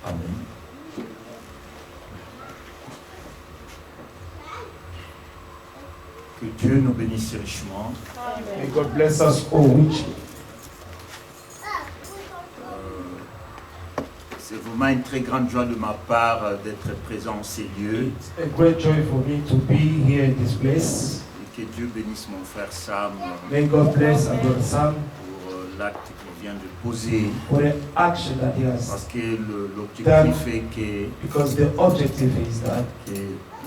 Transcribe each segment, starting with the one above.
Amen. Que Dieu nous bénisse richement. May God bless us all richly. C'est vraiment une très grande joie de ma part d'être présent en ces lieux. It's a great joy for me to be here in this place. Et que Dieu bénisse mon frère Sam May God bless our brother Sam pour l'acte qu'il vient de poser. for the action that he has. Parce que l'objectif est Because the objective is that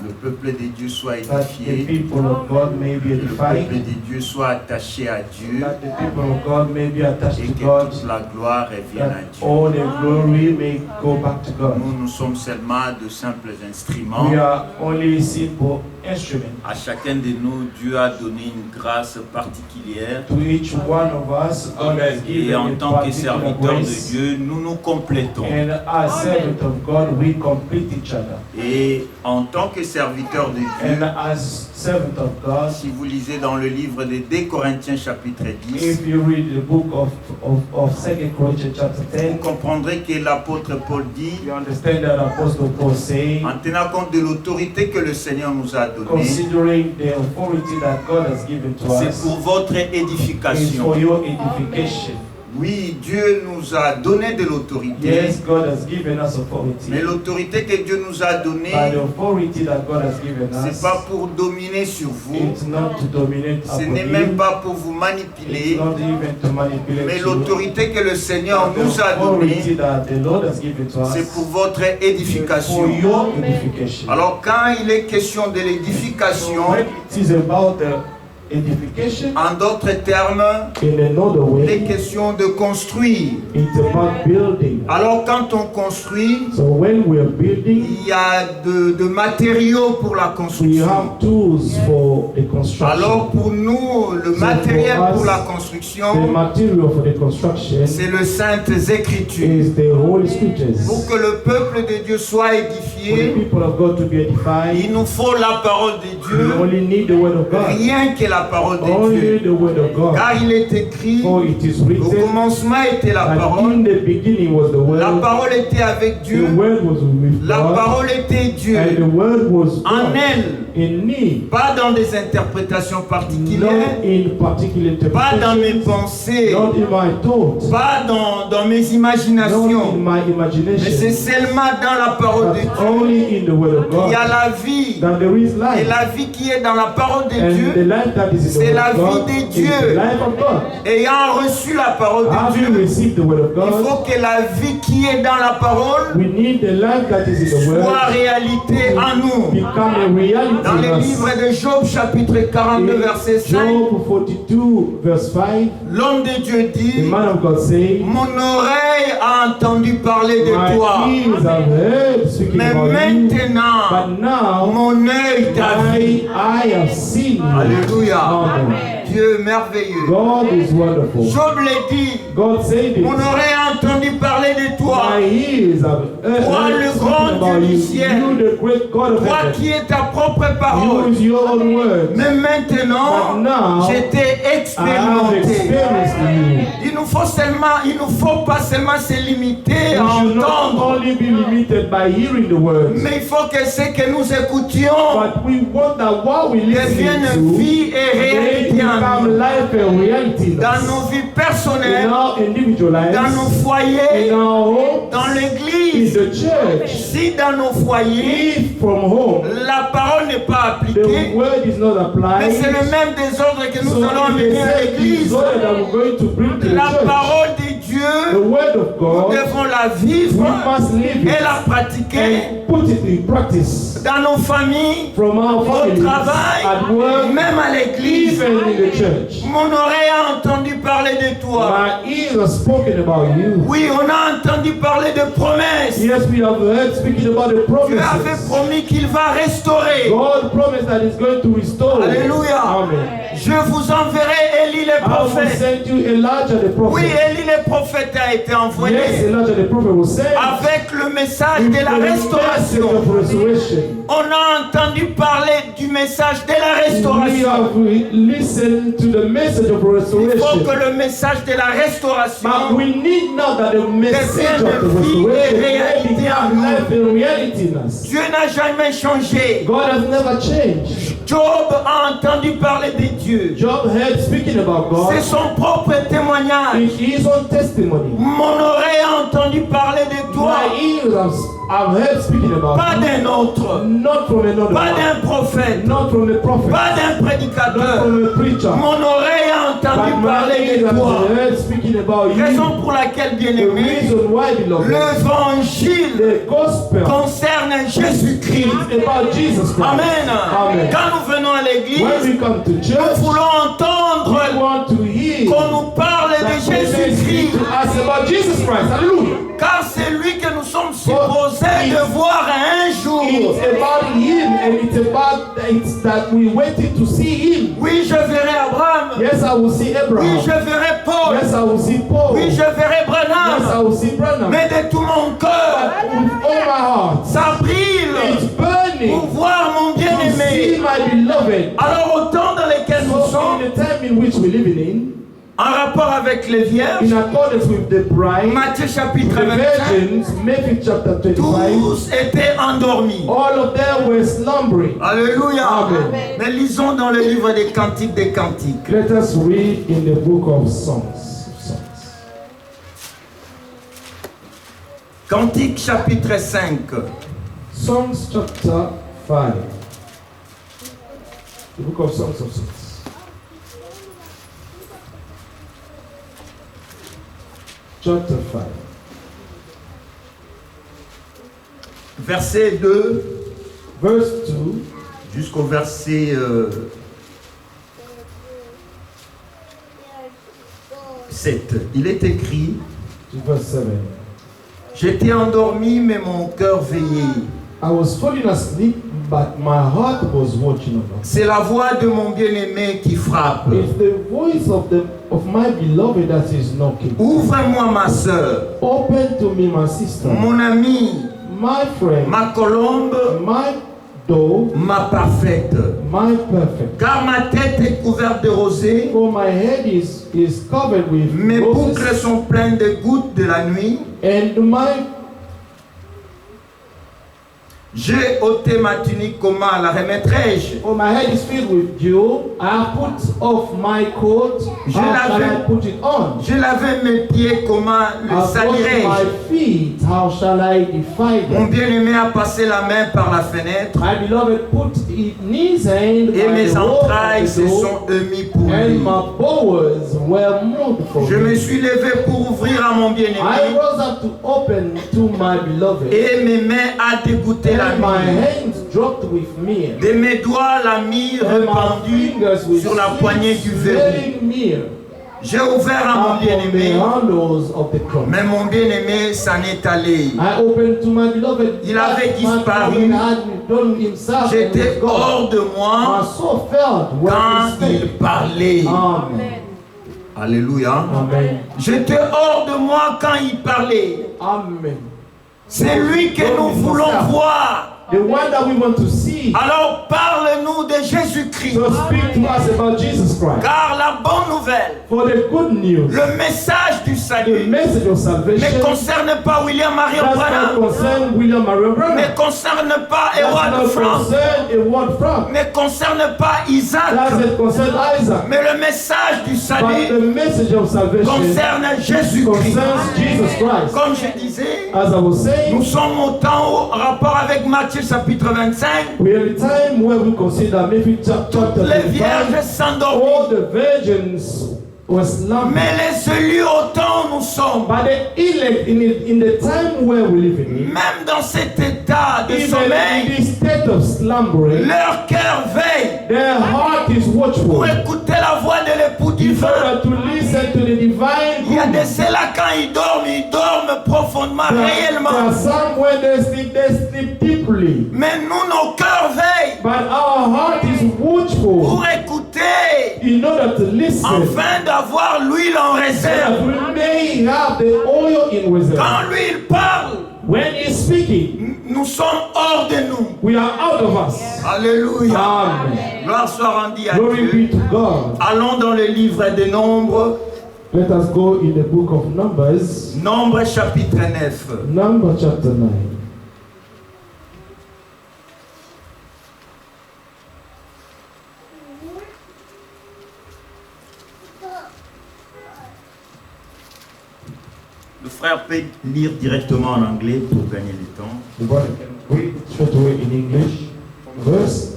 le peuple de Dieu soit the édifié, people of God may be que le peuple edified, de Dieu soit attaché à Dieu that the people of God may be attached et to que God, toute la gloire revienne à that Dieu. all the glory may go back to God. Nous sommes seulement de simples instruments. We are only simple instruments. À chacun de nous, Dieu a donné une grâce particulière. To each one of us, God has Et given en a tant que particular serviteurs de grace. Dieu, nous nous complétons. And as servants of God, we complete each other. Et en tant que serviteurs de And Dieu, as servants of God, si vous lisez dans le livre de 2 Corinthiens chapitre 10, if you read the book of 2 Corinthians chapter vous 10, comprendrez que l'apôtre Paul dit, you understand that Apostle Paul saying, en tenant compte de l'autorité que le Seigneur nous a donnée, considering the authority that God has given to c'est us, pour votre is édification. for your edification. Oui, Dieu nous a donné de l'autorité, Yes, God has given us authority. mais l'autorité que Dieu nous a donnée, But the authority that God has given c'est us, pas pour dominer sur vous, it's not to dominate ce upon n'est même you. pas pour vous It's manipuler, not even to manipulate mais you. l'autorité que le Seigneur But the nous a authority donnée, that the Lord has given to us, c'est pour votre for édification. your edification. Alors quand il est question de So l'édification, when it is about the edification, en d'autres termes, in another il est way, question de construire. it's about building. Alors quand on construit, So when we are building, il y a de matériaux pour la we construction. have tools for the construction. Alors pour nous, le So matériel for us, pour la the construction, material for the construction c'est le Saintes Écritures. is the Holy Scriptures. Pour que le peuple de Dieu soit For the édifié, people of God to be edified, il nous faut la parole de we Dieu, only need the Word of God. rien que la parole de Only Dieu. the Word of God. Car il est écrit, For it is au written commencement était la that parole, in the beginning was the Word, la parole était avec the Dieu, Word was with la God, parole était and Dieu, the Word was en God elle, in me, pas dans des interprétations not particulières, in particular pas dans mes interpretations, pensées, not in my thoughts, pas dans mes not in imaginations, my mais c'est imagination, seulement dans la parole de but Dieu. only in the Word of Il y a God la vie, that there is et life. la vie qui est dans la parole de And the Dieu, life that is in c'est the la Word of vie God de is Dieu. the life of God. ayant reçu la parole de Having Dieu, received the Word of il God, faut que la vie qui est dans la parole we need the life that is in the soit Word réalité en nous. become a reality Dans in le us. livre de Job, chapitre 42, verset 5, Job 42, verse 5, l'homme de Dieu the dit, man of God say, mon oreille a entendu parler de toi, my ears have heard speaking mais about you, maintenant, but now mon œil t'a vu. I have seen you. Alléluia. Amen. Dieu merveilleux. God is wonderful. Job l'a dit, God said mon it. oreille a entendu parler de toi, My ears have Toi, le heard grand speaking about Dieu du you. ciel. You, the great God of toi heaven. qui es ta propre parole. Use your own words. Mais maintenant, But now, je t'ai I have expérimenté. experienced you. Il ne faut pas seulement se limiter à We should not entendre, only be limited by hearing the words, mais il faut que ce que nous écoutions but we want that what we listen devienne to vie et may réalité en become nous, life and reality in dans us. nos vies In personnelles, our individual dans nos lives, foyers, in our homes, dans in l'église. the church. Si dans nos foyers, If from home la parole n'est pas the appliquée, word is not mais c'est applied, le même désordre que nous so allons it is amener à the l'église. disorder that we're going to bring to the La church. parole de The Dieu, word of nous God, devons la we vivre must live et it la pratiquer and put it in practice. dans nos familles, From our au families, travail, at work, même à l'église. even in the church. Mon oreille a entendu parler de toi. My ears are spoken about you. Oui, on a entendu parler de promesses. Yes, we have heard speaking about the Dieu avait promises. promis qu'il va restaurer. God promised that He's going to restore. Alléluia. Amen. Je vous enverrai Élie le I will prophète. send you Elijah the Oui, prophet. Élie le prophète prophète a été envoyé Yes, Elijah the prophet was sent avec le message with de la the message restauration. of restoration. On a entendu parler du message de la We restauration. have listened to the message of Il faut restoration. que le message de la But restauration we need now that the message of the restoration may become life in reality in us. Dieu n'a jamais changé. God has never changed. Job a entendu parler de Dieu. Job heard speaking about C'est God son propre témoignage. in his own testimony. Mon oreille a entendu parler de toi, My ears have heard speaking about pas you. d'un autre, Not from another pas man, d'un prophète, not from a prophet, pas d'un not prédicateur. from a preacher. Mon oreille a entendu But my parler ears de have toi. heard speaking about you. Raison pour laquelle, The bien-aimé, reason why, beloved, l'évangile the gospel concerne Jésus-Christ. is about Jesus Christ. Amen. Amen. Quand nous venons à l'église, When we come to nous church, voulons we entendre want to hear qu'on nous parle that de they speak Jésus-Christ. to us about Jesus Christ. Hallelujah. Car c'est lui que nous sommes supposés de voir un jour. It's about him and it's that we waited to see him. Oui, je verrai Abraham. Yes, I will see Oui, Abraham. je verrai Paul. Yes, I will see Paul. Oui, je verrai Yes, I Branham. will see Branham. Mais de tout mon cœur, But with all my heart, ça brille it's burning pour voir mon to see bien-aimé. my beloved. Alors, au temps dans lequel nous So sommes, in the time in which we're living in en rapport avec les vierges, accordance with the bride, Matthieu chapitre the 25, virgins, Matthew chapter 25, tous étaient endormis. all of them were slumbering. Alléluia. Amen. Mais lisons dans le livre des Cantiques des Cantiques. Let us read in the book of Songs. Cantique chapitre 5. Songs chapter 5. The book of Songs of Songs. Chapter 5. Verset 2 Verse 2 jusqu'au verset 7. Il est écrit: to verse 7. j'étais endormi, mais mon cœur veillait. I was falling asleep, but my heart was watching over. C'est la voix de mon bien-aimé qui frappe. It's the voice of my beloved that is knocking. Ouvre-moi, ma sœur, Open to me, my sister, mon ami, my friend, ma colombe, my door, ma parfaite. my perfect. Car ma tête est couverte de rosée, For my head is covered with mes boucles roses, sont pleines de gouttes de la nuit. and my J'ai ôté ma tunique, comment la remettrai-je? for my head is filled with dew. I put off my coat. Je How shall l'avais- I put it on? Je lavais mes pieds, comment I le wash my salirai-je? feet. How shall I defy Mon them? bien-aimé a passé la main par la fenêtre My beloved put his hand et on mes the wall entrailles of se the door, sont émises pour and lui. my bowels were moved for Je me me. suis levé pour ouvrir à mon I bien-aimé rose up to open to my beloved, et mes mains a dégoûté la and my nuit. hands dropped with myrrh, De mes doigts la mire and my répandue fingers with sur la poignée du verrou. smelling myrrh J'ai ouvert à mon upon the bien-aimé, handles of the cross. mais mon bien-aimé s'en est allé. I opened to my beloved. Il avait My disparu. beloved had done himself and J'étais was gone. hors de My moi soul felt where quand he il stayed. parlait. Amen. Alléluia. Amen. J'étais hors de moi quand il parlait. Amen. C'est lui que nous voulons voir. The one that we want to see. Alors parle-nous de Jésus-Christ. So speak to us about Jesus Christ. Car la bonne nouvelle, For the good news, le message du the salut, message of ne salvation, concerne pas William Marion does not Branham, concern William Marion Branham. ne concerne pas Does Edward not Frank, concern a word from. ne concerne pas Isaac, Doesn't concern Isaac. mais le message du But salut the message of salvation concerne Jésus-Christ. concerns Jesus Christ. Comme je disais, As I was saying, nous sommes au temps au rapport avec Matthieu chapitre 25. we are in a time where we consider Matthew chapter Les vierges 25. s'endorment, All the virgins were slumbering. mais les élus au temps où nous sommes, But the elect in the time where we live in, même dans cet état de even in sommeil, this state of slumbering, leur cœur veille their heart is pour watchful. écouter la voix de l'époux In divin. order to listen to the divine Il y a groom. de ceux-là quand ils dorment profondément, There réellement. are some when they sleep deeply. Mais nous, nos cœurs veillent But our heart is watchful pour écouter in order order to listen, afin d'avoir l'huile en so réserve. that we may have the oil in reserve. Quand lui il parle, When he's speaking, nous sommes hors de nous. we are out of us. Alléluia. Amen. Gloire soit rendue à Glory Dieu. be to God. Allons dans le livre des Nombres, Let us go in the book of Numbers, Nombres chapitre 9. Numbers chapter 9. Le frère peut lire directement en anglais pour gagner du temps. The brother can read straight away in English. Verse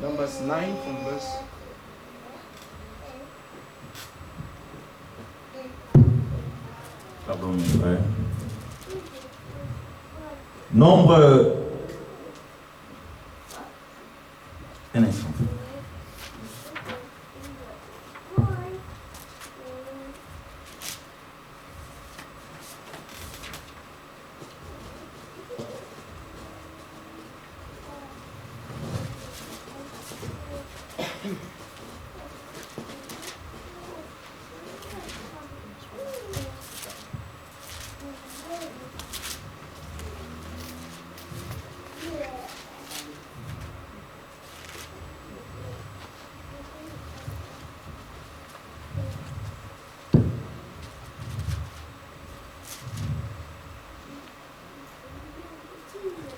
Numbers 9 from verse. Pardon, mon frère. Nombre. Un instant.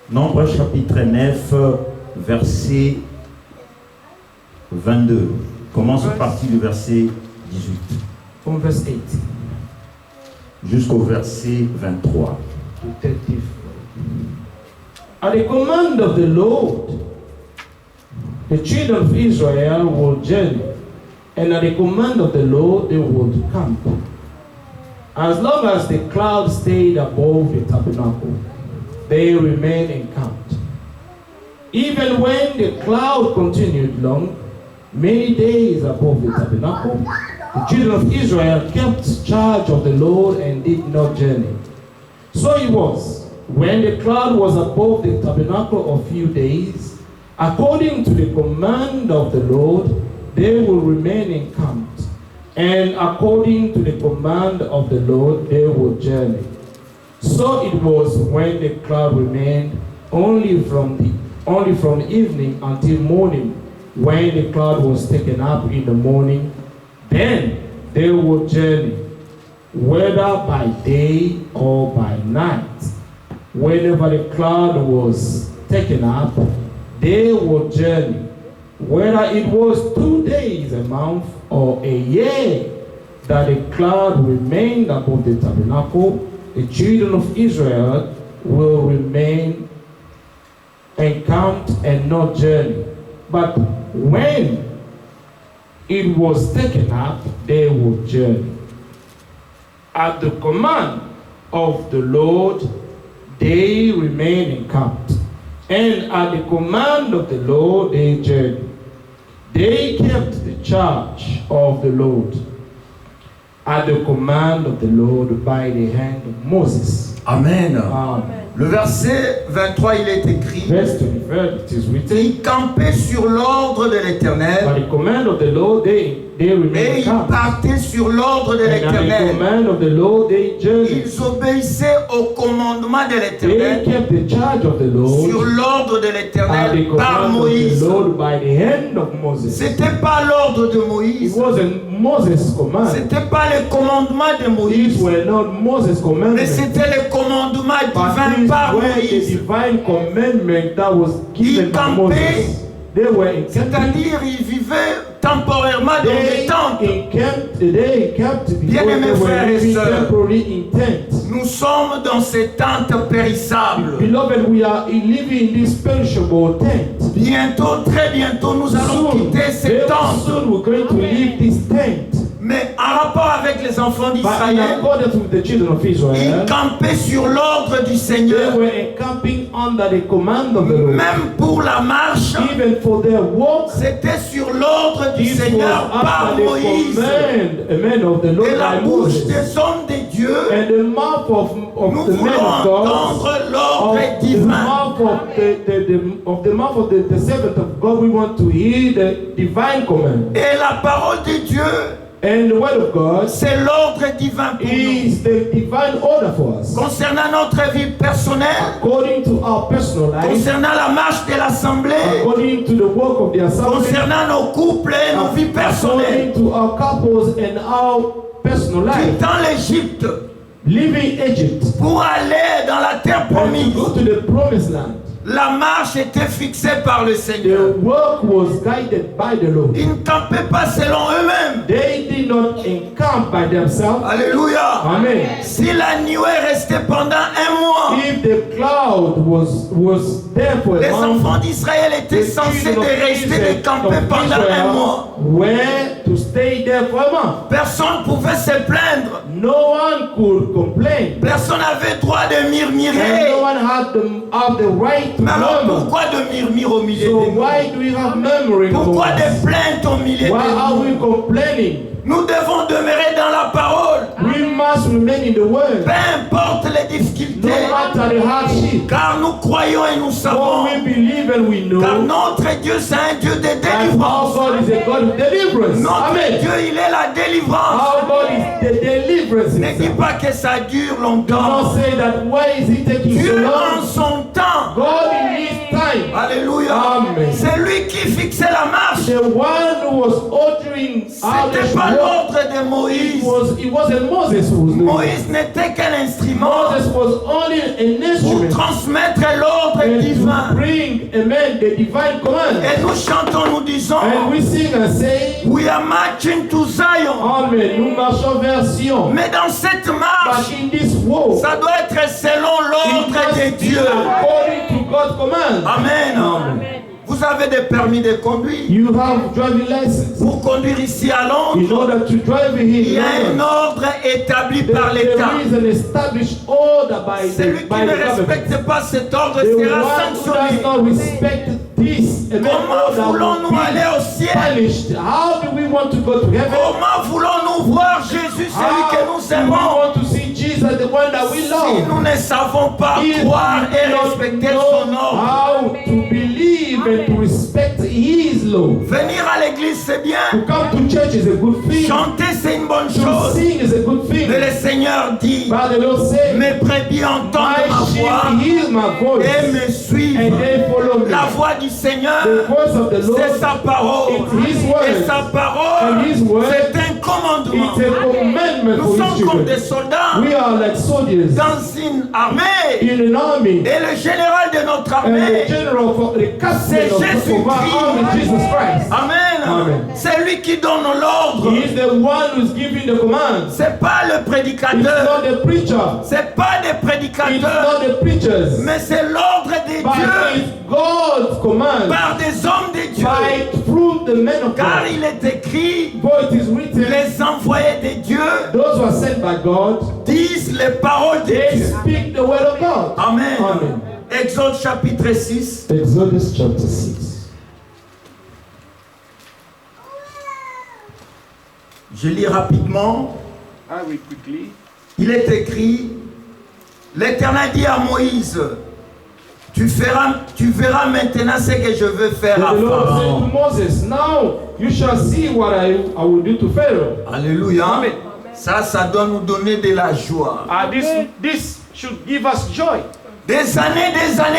Nombre chapitre 9, verset 22. Commence à partir du verset 18 from verse 8 jusqu'au verset 23. to 34. At the command of the Lord, the children of Israel will journey, and at the command of the Lord, they would camp. As long as the cloud stayed above the tabernacle, they remained encamped. Even when the cloud continued long, many days above the tabernacle, the children of Israel kept charge of the Lord and did not journey. So it was, when the cloud was above the tabernacle a few days, according to the command of the Lord, they will remain encamped. And according to the command of the Lord, they will journey. So it was when the cloud remained only from the evening until morning. When the cloud was taken up in the morning, then they would journey, whether by day or by night. Whenever the cloud was taken up, they would journey, whether it was 2 days, a month, or a year, that the cloud remained above the tabernacle. The children of Israel will remain encamped and not journey. But when it was taken up, they would journey. At the command of the Lord, they remain encamped. And at the command of the Lord, they journeyed. They kept the charge of the Lord at the command of the Lord by the hand of Moses. Amen. Amen. Le verset 23, il est écrit: Verse 25, it is written, ils campaient sur l'ordre de l'Éternel by the command of the Lord, they et remained ils encamped. partaient sur l'ordre de And at the l'Éternel. command of the Lord, they journeyed. Ils obéissaient au commandement de They l'Éternel kept the charge of the sur Lord l'ordre de at the l'Éternel par command of Moïse. the Lord by the hand of Moses. C'était pas l'ordre de It Moïse, wasn't Moses' command. c'était pas le commandement de These Moïse, were not Moses' mais commandments. c'était le commandement But divin these par were the Moïse. divine commandment that was given by campaient, Moses. They were encamped. C'est-à-dire, ils vivaient temporairement dans des tentes. They encamped because Bien-aimés they were frères et living sœurs, temporarily in tents. Nous sommes dans ces tentes périssables. Beloved, we are living in this perishable tent. Bientôt, très bientôt, nous allons Soon, quitter ces very tentes. soon we're going to leave this tent. Mais en rapport avec les enfants But in d'Israël, accordance with the children of ils Israel, campaient sur l'ordre du they Seigneur. were encamping under the command of the Lord. Même pour la marche, Even for their walk, c'était sur l'ordre du this was Seigneur par after the Moïse. command, amen, of the Lord Et la by bouche Moses. des hommes de Dieu And the mouth mouth of Nous the man voulons of God, entendre l'ordre of the divin. mouth of the mouth of the servant of God, we want to hear the divine command. Et la parole de Dieu, And the word of God c'est l'ordre divin pour nous. is the divine order for us. Concernant notre vie personnelle, According to our personal life, concernant la marche de l'assemblée, according to the work of the assembly, concernant nos couples et nos vies personnelles. according to our couples and our personal life, Dans l'Égypte, leaving Egypt pour aller dans la terre and to promise, go to the promised land. la marche était fixée par le Seigneur. The work was guided by the Lord. Ils ne campaient pas selon eux-mêmes. They did not encamp by themselves. Alléluia. Amen. Si la nuée restait pendant un mois, If the cloud was there for les a month, enfants d'Israël étaient the censés children de of rester Israel- de camper of pendant un mois. Israel were to stay there for a month. Personne ne pouvait se plaindre. No one could complain. Personne n'avait droit de And murmurer. no one had the right to Mais alors murmur. pourquoi de murmure au milieu So de nous? why do we have murmuring? Pourquoi among us? des plaintes au milieu Why de are nous? we complaining? Nous devons demeurer dans la parole. We must remain in the word. Peu importe les No difficultés. matter the hardship. Car nous croyons et nous For savons. we believe and we know Car notre Dieu c'est un Dieu de that our délivrance. God is a God of deliverance. Notre Amen. Dieu il est la délivrance. Our God is the deliverance Ne dis himself. pas que ça dure Do longtemps. not say that why is it taking so Dieu en long? son temps. God in his time. Alléluia. Amen. C'est lui qui fixait la marche. The one who was ordering how they C'était should pas walk, l'ordre de Moïse. it wasn't Moses who was doing it. Moïse n'était qu'un instrument Moses was only an pour instrument transmettre l'ordre and to divin. bring amen the divine command. Et nous chantons, nous disons, And we sing and say, we are marching to Zion. Amen. Nous marchons vers Sion. Mais dans cette But marche, in this walk, ça doit être selon it l'ordre must de be Dieu. according to God's command. Amen. Vous avez des permis de conduire. You have driving license. Pour conduire ici à In Londres, order to drive il y here, a un ordre établi par l'État. there is an established order by Celui the, qui by ne the government. respecte pas cet ordre The sera one who sanctionné. does not respect this amen, Comment order voulons-nous will aller be au ciel? punished. How do we want to go to heaven? Comment voulons-nous voir Jésus, celui que How nous do we aimons? want to see Jesus, the one that we Si love? nous ne savons pas If croire we et do not respecter know son ordre, how to believe and to respect His law. venir à l'église c'est bien, To come to church is a good thing. chanter c'est une bonne To chose, sing is a good thing. mais le Seigneur dit, But the Lord said, mes brebis entendent my ma voix sheep hear my et voice me and suivent. they follow me. La voix du Seigneur, The voice of the Lord, c'est sa parole, it's His et word. sa parole, And His word, c'est un commandement. It's a commandment Nous for His sommes comme des children. soldats We are like soldiers dans une armée, in an army. et le général de notre And the armée, general, the captain of Jésus-Christ. our army, Jesus Christ. Amen. Amen. C'est lui qui donne l'ordre. He is the one who's giving the commands. C'est pas le It's prédicateur. not the preacher. C'est pas des It's prédicateurs. not the preachers. Mais c'est l'ordre de But Dieu it's God's command. par des hommes de Dieu. By through the men of Car God. il est écrit, For it is written, les envoyés de Dieu those who are sent by God, disent les paroles de they Dieu. speak the word of God. Amen. Amen. Exode chapitre 6. Exodus chapter 6. Je lis rapidement. I read quickly. Il est écrit, l'Éternel dit à Moïse, tu verras maintenant ce que je veux faire à The Lord said to Pharaon. Moses, now you shall see what I will do to Pharaoh. Alléluia. Amen. Ça doit nous donner de la joie. This should give us joy. Des années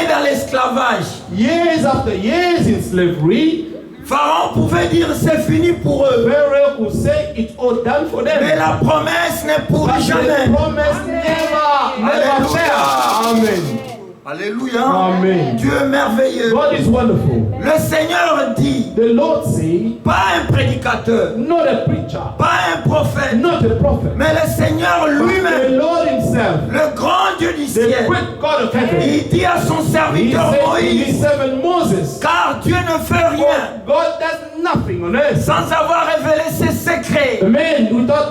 dans l'esclavage. Years after years in slavery, Pharaon pouvait dire c'est fini pour eux. Pharaoh could say it's all done for them. Mais la promesse n'est pour But jamais. the promise never Alléluia. fails. Amen. Alléluia. Amen. Dieu est merveilleux. God is wonderful. Le Seigneur dit, The Lord said, pas un prédicateur, not a preacher, pas un prophète, not a prophet, mais le Seigneur but the lui-même, Lord himself, le grand Dieu du the ciel. great God of heaven. Il dit à son He serviteur said to his Moïse, servant Moses, car Dieu ne fait rien God does nothing on earth. sans avoir révélé ses secrets A man without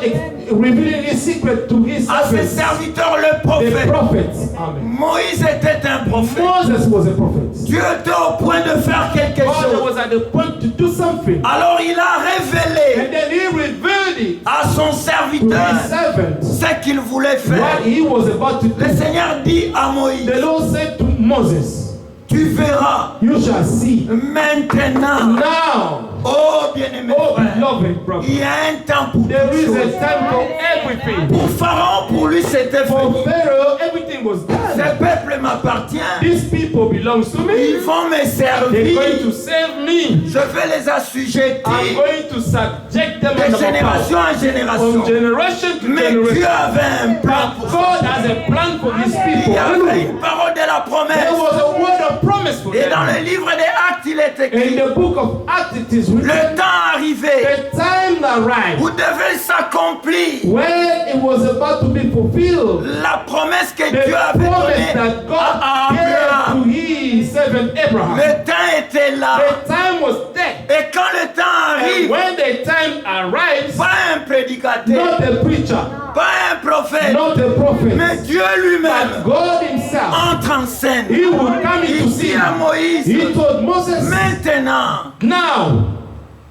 revealing his secret to his à ses servants, serviteurs, le the prophète. prophets. Amen. Moïse était un prophète. Moses was a prophet. Dieu était au point de faire quelque God chose. was at the point to do something. Alors il a révélé And then he revealed it à son son serviteur his servant ce qu'il voulait faire. what he was about to Le do. Seigneur dit à Moïse, The Lord said to Moses, tu verras you shall see maintenant, now, oh bien-aimé oh frère, beloved brother, il y a un temps pour there toutes is choses. a time for everything. Pour Pharaon, pour lui c'était For fini. Pharaoh, everything was Ce done. peuple m'appartient. These people belongs to Ils me. vont me They're going to servir. save me. Je vais les I'm assujettir going to subject them de under my génération power. en génération. From generation to Mais Dieu generation. avait un plan But pour ça. God has a plan for His Il people. y avait Hallelujah. une parole de la There promesse. was a word of promise for Et dans them. le livre des Actes, il est In écrit, the book of Acts, it is written, le temps arrivé the time arrived où devait s'accomplir when it was about to be fulfilled. la promesse que The Dieu avait promise donnée that God à gave Abraham. to his servant Abraham. Le temps était là. The time was there. Et quand le temps And arrive, when the time arrives, pas un prédicateur, not a preacher, pas un prophète, not a prophet, mais Dieu lui-même but God himself, entre en scène. he will come into Il dit à scene. Moïse, He told Moses, maintenant, now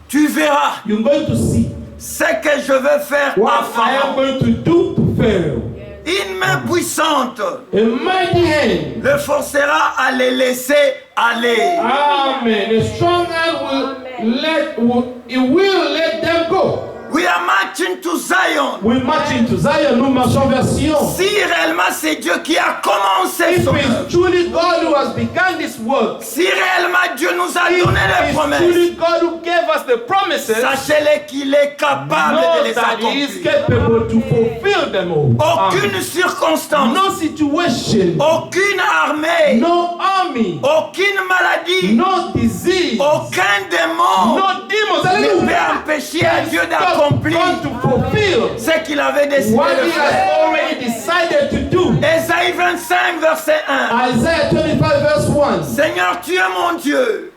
tu verras you're going to see ce que je vais faire à what I am Pharaon. going to do to Pharaoh. Une main puissante A mighty hand, le forcera à les laisser aller. amen. A strong hand it will let them go. We are marching to Zion. We march into Zion, nous marchons vers Sion. Si réellement c'est Dieu qui a commencé If son œuvre, it's truly God who has begun this work, si réellement Dieu nous a if donné les it's promesses, truly God who gave us the promises, sachez-le qu'il est capable de know les that He is accomplir. capable to fulfill them all. Aucune circonstance, No situation, aucune armée, no army, aucune maladie, no disease, aucun démon no demons, ne peut hallelujah, empêcher à Dieu stop d'accomplir God to fulfill ce qu'il avait décidé what de He faire. has already decided to do. Ésaïe 25, verset 1. Isaiah 25 verse 1. Seigneur, tu es mon Dieu.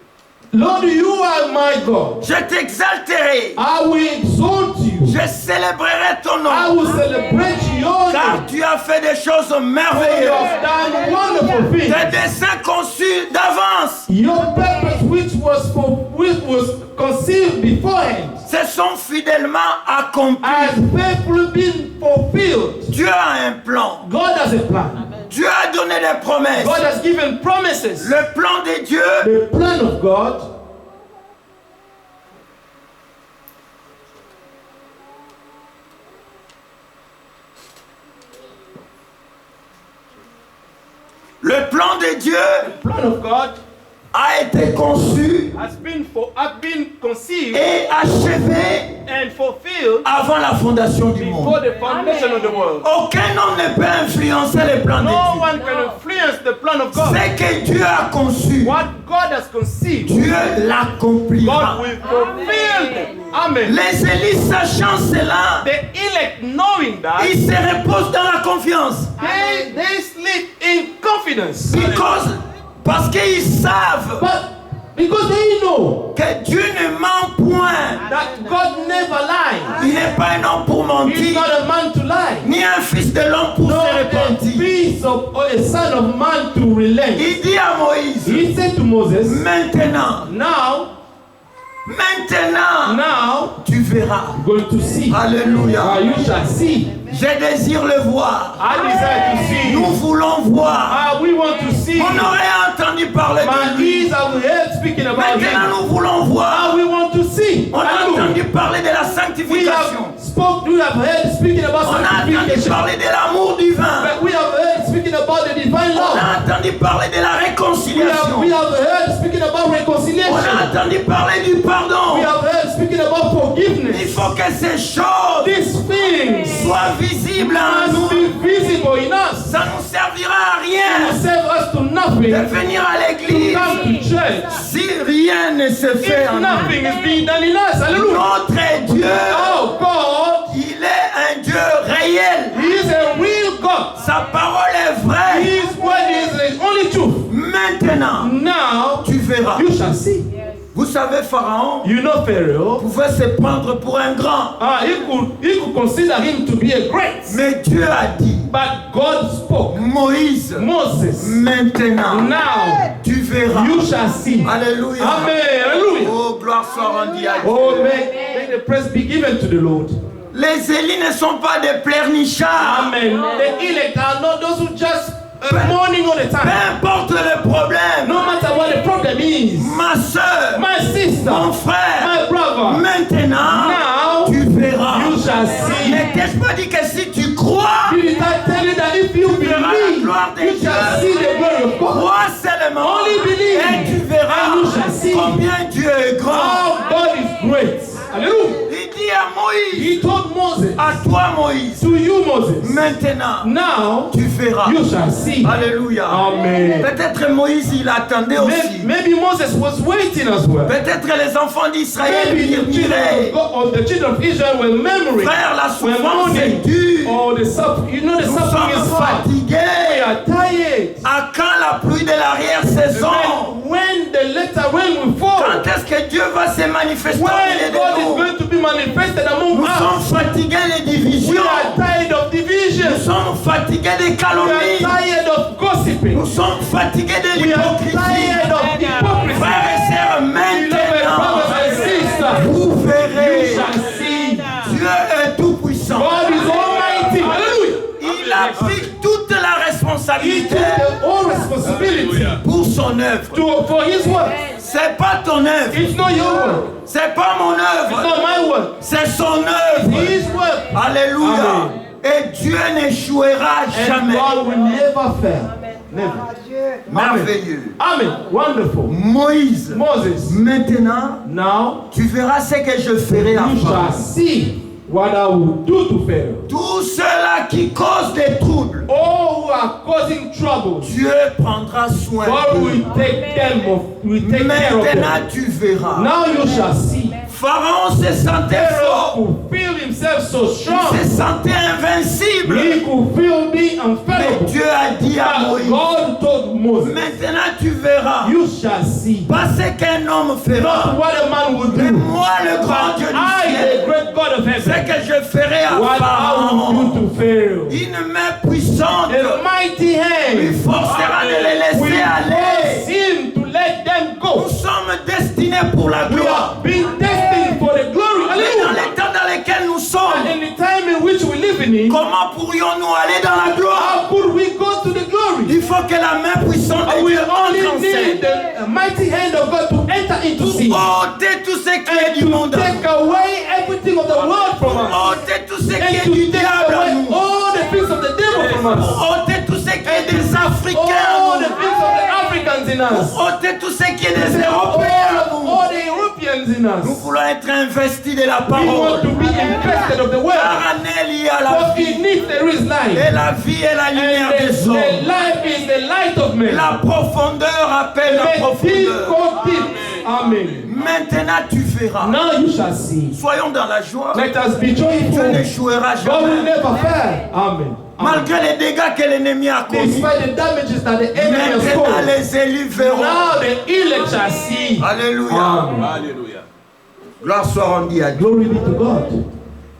Lord, you are my God. Je t'exalterai. I will exalt you. Je célébrerai ton I nom. will celebrate your Car name. tu as fait des choses For you merveilleuses. have done wonderful Tes things. desseins conçus d'avance Your purpose, which was conceived beforehand, se sont fidèlement accomplis. has faithfully been fulfilled. Dieu a un plan. God has a plan. Dieu a donné des promesses. God has given promises. Le plan de Dieu, The plan of God le plan de Dieu a été conçu has been conceived et achevé and fulfilled avant la fondation du monde. before the foundation of the world. Aucun homme ne peut influencer le plan de No Dieu. one can influence the plan of God. Ce que Dieu a conçu, What God has conceived, Dieu l'accomplira. God will fulfill them. Amen. Les élites sachant cela, The elect knowing that, ils se reposent dans la confiance. they sleep in confidence. Parce qu'ils savent But because they know que Dieu ne ment point. that God never lies. Il n'est pas un homme pour He's mentir, not a man to lie. ni un fils de l'homme pour No, se a repentir. piece of or a son of man to relent. Il dit à Moïse, He said to Moses, maintenant, now, tu verras. you're going to see. Alléluia. You shall see. Je désire le voir. I desire to see. Nous voulons voir. We want to see. On aurait entendu parler My de lui. ears have heard speaking about Maintenant, him. nous voulons voir. We want to see. On a Hallelujah. entendu parler de la We sanctification. have heard speaking about On a entendu sanctification. parler de l'amour divin. But we have heard speaking about the divine On love. a entendu parler de la réconciliation. We have heard speaking about On a reconciliation. entendu parler du pardon. We have heard speaking about Il forgiveness. faut que ces choses These things soient visibles en must nous. be visible in us. Ça ne nous servira à It will rien save us to de nothing venir à to l'église come to church si rien ne se fait if en nous. nothing is being done in us. Hallelujah. Notre Dieu, Oh God, il est un Dieu réel. He is a real God. Sa parole est vraie. His word is the only truth. Maintenant, Now tu verras. you shall see. Vous savez, Pharaon You know Pharaoh. pouvait se prendre pour un grand. He could consider him to be a great. Mais Dieu a dit, But God spoke. Moïse, Moses, maintenant, now tu verras. you shall see. Alléluia. Amen. Hallelujah. Oh, gloire soit rendue à Dieu. Oh, may the praise be given to the Lord. Les élus ne sont pas des pleurnichards. Amen. The elect are not those who just mourning all the Peu time. importe le problème, No matter what the problem is, ma soeur, my sister, mon frère, my brother, maintenant, now tu verras. you shall see. Mais qu'est-ce que je peux dire que si tu crois, Did I tell you that if you verras la believe, gloire de you shall Dieu. see the glory of God? Crois seulement Only believe. et tu verras And you shall see. combien Dieu est grand. Oh, God is great. Hallelujah. Il dit à Moïse, He told Moses, à toi Moïse, to you Moses, maintenant now tu verras. you shall see. Alléluia. Amen. Peut-être Moïse il attendait aussi. Maybe Moses was waiting as well. Peut-être les enfants d'Israël Maybe the children murmuraient. of God, or the children of Israel were murmuring, Frère, la were souffrance est mourning, dure. or the suffering. You know the Nous suffering is sommes hard. We fatigués. are tired. À quand la pluie de l'arrière-saison? When the latter rain will fall, Quand est-ce que Dieu va se manifester au when milieu God de is nous? going to be manifested among Nous us, sommes fatigués des we divisions. are tired of Nous division. sommes fatigués des We are calomnies. tired of gossiping. Nous sommes fatigués de We are l'hypocrisie. tired of hypocrisy. Frères et sœurs, Beloved brothers and maintenant, sisters, vous you verrez, shall see. Dieu est tout puissant. God is almighty. Hallelujah. Il a pris toute la He responsabilité took the whole responsibility pour son œuvre. for his work. C'est pas ton œuvre, It's not your work. c'est pas mon It's œuvre, not my work. c'est son It's œuvre. his work. Alléluia. Amen. Et Dieu n'échouera And jamais. God will never fail. Never. Merveilleux. Amen. Wonderful. Moïse, Moses, maintenant, now tu verras ce que je ferai à you shall Pharaon. see what I will do to Pharaoh. Tous ceux-là qui causent des troubles, All who are causing trouble, Dieu prendra soin God d'eux. will take them of, will take care of them. Maintenant, tu verras. Now you shall see. Pharaon se sentait Pharaoh fort. could feel himself so Il strong. se sentait invincible. He could feel be Mais unfathomable. Dieu a dit à But Moïse, God told Moses, maintenant tu verras. you shall see. Pas ce qu'un homme Not fera. what a man will Mais do. moi, le grand Dieu du I, ciel, the great God of ce heaven, que je ferai à what I will Pharaon, do to Pharaoh. une main puissante A mighty lui hand forcera de les will laisser aller. force him to let them Nous go. sommes destinés pour la We gloire. have been destined for the glory. Mais dans Hallelujah. les temps dans lesquels nous sommes, And in the time in which we live in, comment pourrions-nous aller dans la gloire? how could we go to the glory? Il faut que la main puissante de We Dieu entre en only need scène the mighty hand of God to enter into pour sin. ôter tout ce qui est And du to monde, take away everything of the world from us. ôter tout ce qui And est to du take diable à away nous, all the things of the devil from us. ôter tout ce qui est des Africains All à the nous, things of the Africans in us. ôter tout ce qui est des Européens à nous. All the Europeans in Nous us. voulons être investis de la We want to parole. be infested of the world. Car en elle il y a la For vie. in it there is life. Et la vie est la lumière And des the hommes. life is the light of men. La profondeur appelle la Let deep profondeur. go deep. Amen. Maintenant tu verras. Now you shall see. Soyons dans la joie. Let us be Dieu joyful. n'échouera God will jamais. never fail. Amen. Malgré les dégâts que l'ennemi a commis. Despite the damages that the enemy has Maintenant caused, les élus verront. now the elect shall see. Alléluia. Amen. Gloire soit rendue à Dieu. Glory be to God.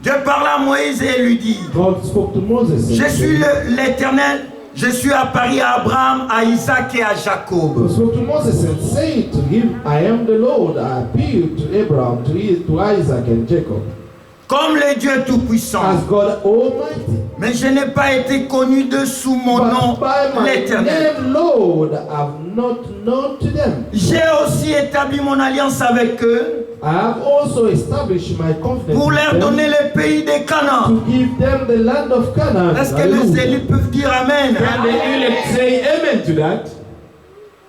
Dieu parla à Moïse et lui dit, God spoke to Moses. je suis l'Éternel, je suis apparu à Abraham, à Isaac et à Jacob. God spoke to Moses and said to him, I am the Lord. I appeared to Abraham, to Isaac and Jacob, Comme le Dieu Tout-Puissant. as God Almighty. Mais je n'ai pas été connu de sous mon nom, But by my l'Éternel. name, Lord, I've not known to them. J'ai aussi établi mon alliance avec eux I have also established my confidence pour leur in them donner le pays des Canaan. to give them the land of Canaan. Est-ce que les Hallelujah. élus peuvent dire Amen? Can the elect say amen to that?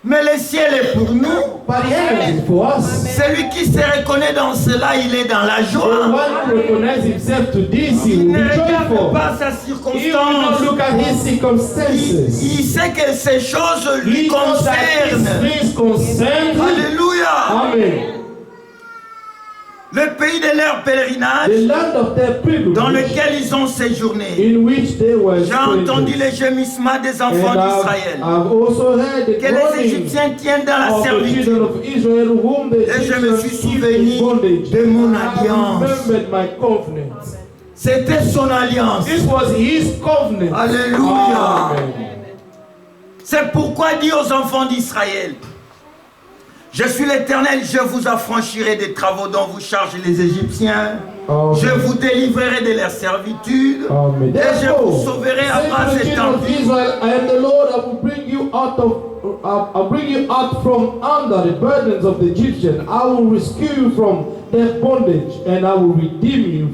Mais le ciel est pour nous. But the heaven is for us. Celui qui se reconnaît dans cela, il est dans la The joie. one who recognizes himself to this, he Il will ne be regarde joyful. pas sa He will not circonstance. look at his circumstances. Il sait que ces choses lui He knows that concernent. these things concern him. Alléluia. Amen. Le pays de leur pèlerinage The land of their dans pilgrimage lequel ils ont séjourné. in which they were J'ai entendu strangers. les gémissements des And enfants d'Israël. I've also heard the Que les groaning Égyptiens tiennent dans la of the servitude. children of Israel whom the Et je me suis Egyptians souvenu keep in bondage. de mon I alliance. remembered my covenant. C'était son alliance. This was his covenant. Alléluia. Amen. C'est pourquoi dit aux enfants d'Israël, je suis l'Éternel, je vous affranchirai des travaux dont vous chargez les Égyptiens Je vous délivrerai de leur servitude Amen. et je vous sauverai à Say to base the children of étendue. Israel, I am the Lord. I will bring you out I'll bring you out from under the burdens of the Egyptians. I will rescue you from their bondage, and I will redeem you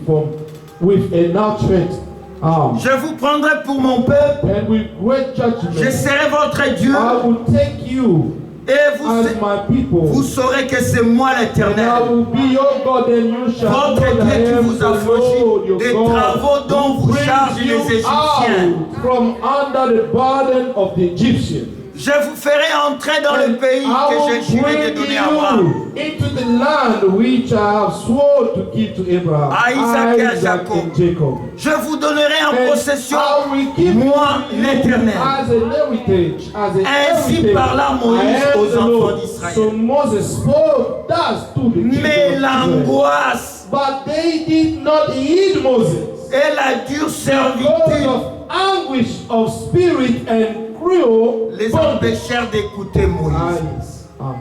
with an outstretched arm. Je vous prendrai pour mon peuple. And with great Je judgment, serai votre Dieu. I will take you Et as my people. vous saurez que c'est moi And I l'Éternel. will be your God, and you shall know Votre that I Dieu qui am vous the Lord, affranchit your des God, travaux dont who vous brings chargent you les Égyptiens. out from under the burden of the Egyptians. Je vous ferai entrer dans le And pays I que will j'ai juré de bring donner à Abraham, you into the land which I have sworn to give to Abraham, à Isaac et à Isaac Jacob. and Jacob. Je vous donnerai en And possession, I will give moi you l'Éternel. as an heritage, Ainsi parla Moïse I am aux the enfants Lord. d'Israël. So Moses spoke thus to the children Mais of Israel. l'angoisse But they did not heed Moses. et la dure Because servitude of anguish of spirit and cruel les bondage. empêchèrent d'écouter Moïse. Amen.